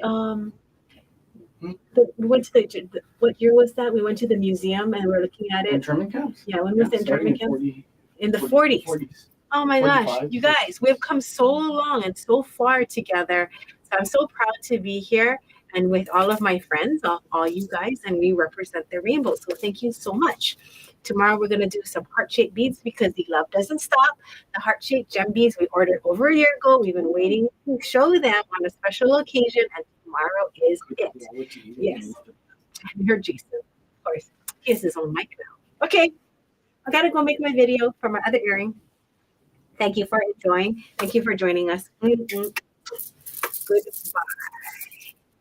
We went to what year was that? We went to the museum and we're looking at it. Internment camps? Yeah, when was the internment camp? In the 40s. Oh my gosh, you guys, we've come so long and so far together. So I'm so proud to be here and with all of my friends, all you guys, and we represent the rainbow. So thank you so much. Tomorrow we're going to do some heart-shaped beads because the love doesn't stop. The heart-shaped gem beads we ordered over a year ago. We've been waiting to show them on a special occasion, and tomorrow is it. Yes. You're Jason, of course. He has his own mic now. Okay, I got to go make my video for my other earring. Thank you for enjoying. Thank you for joining us. Goodbye.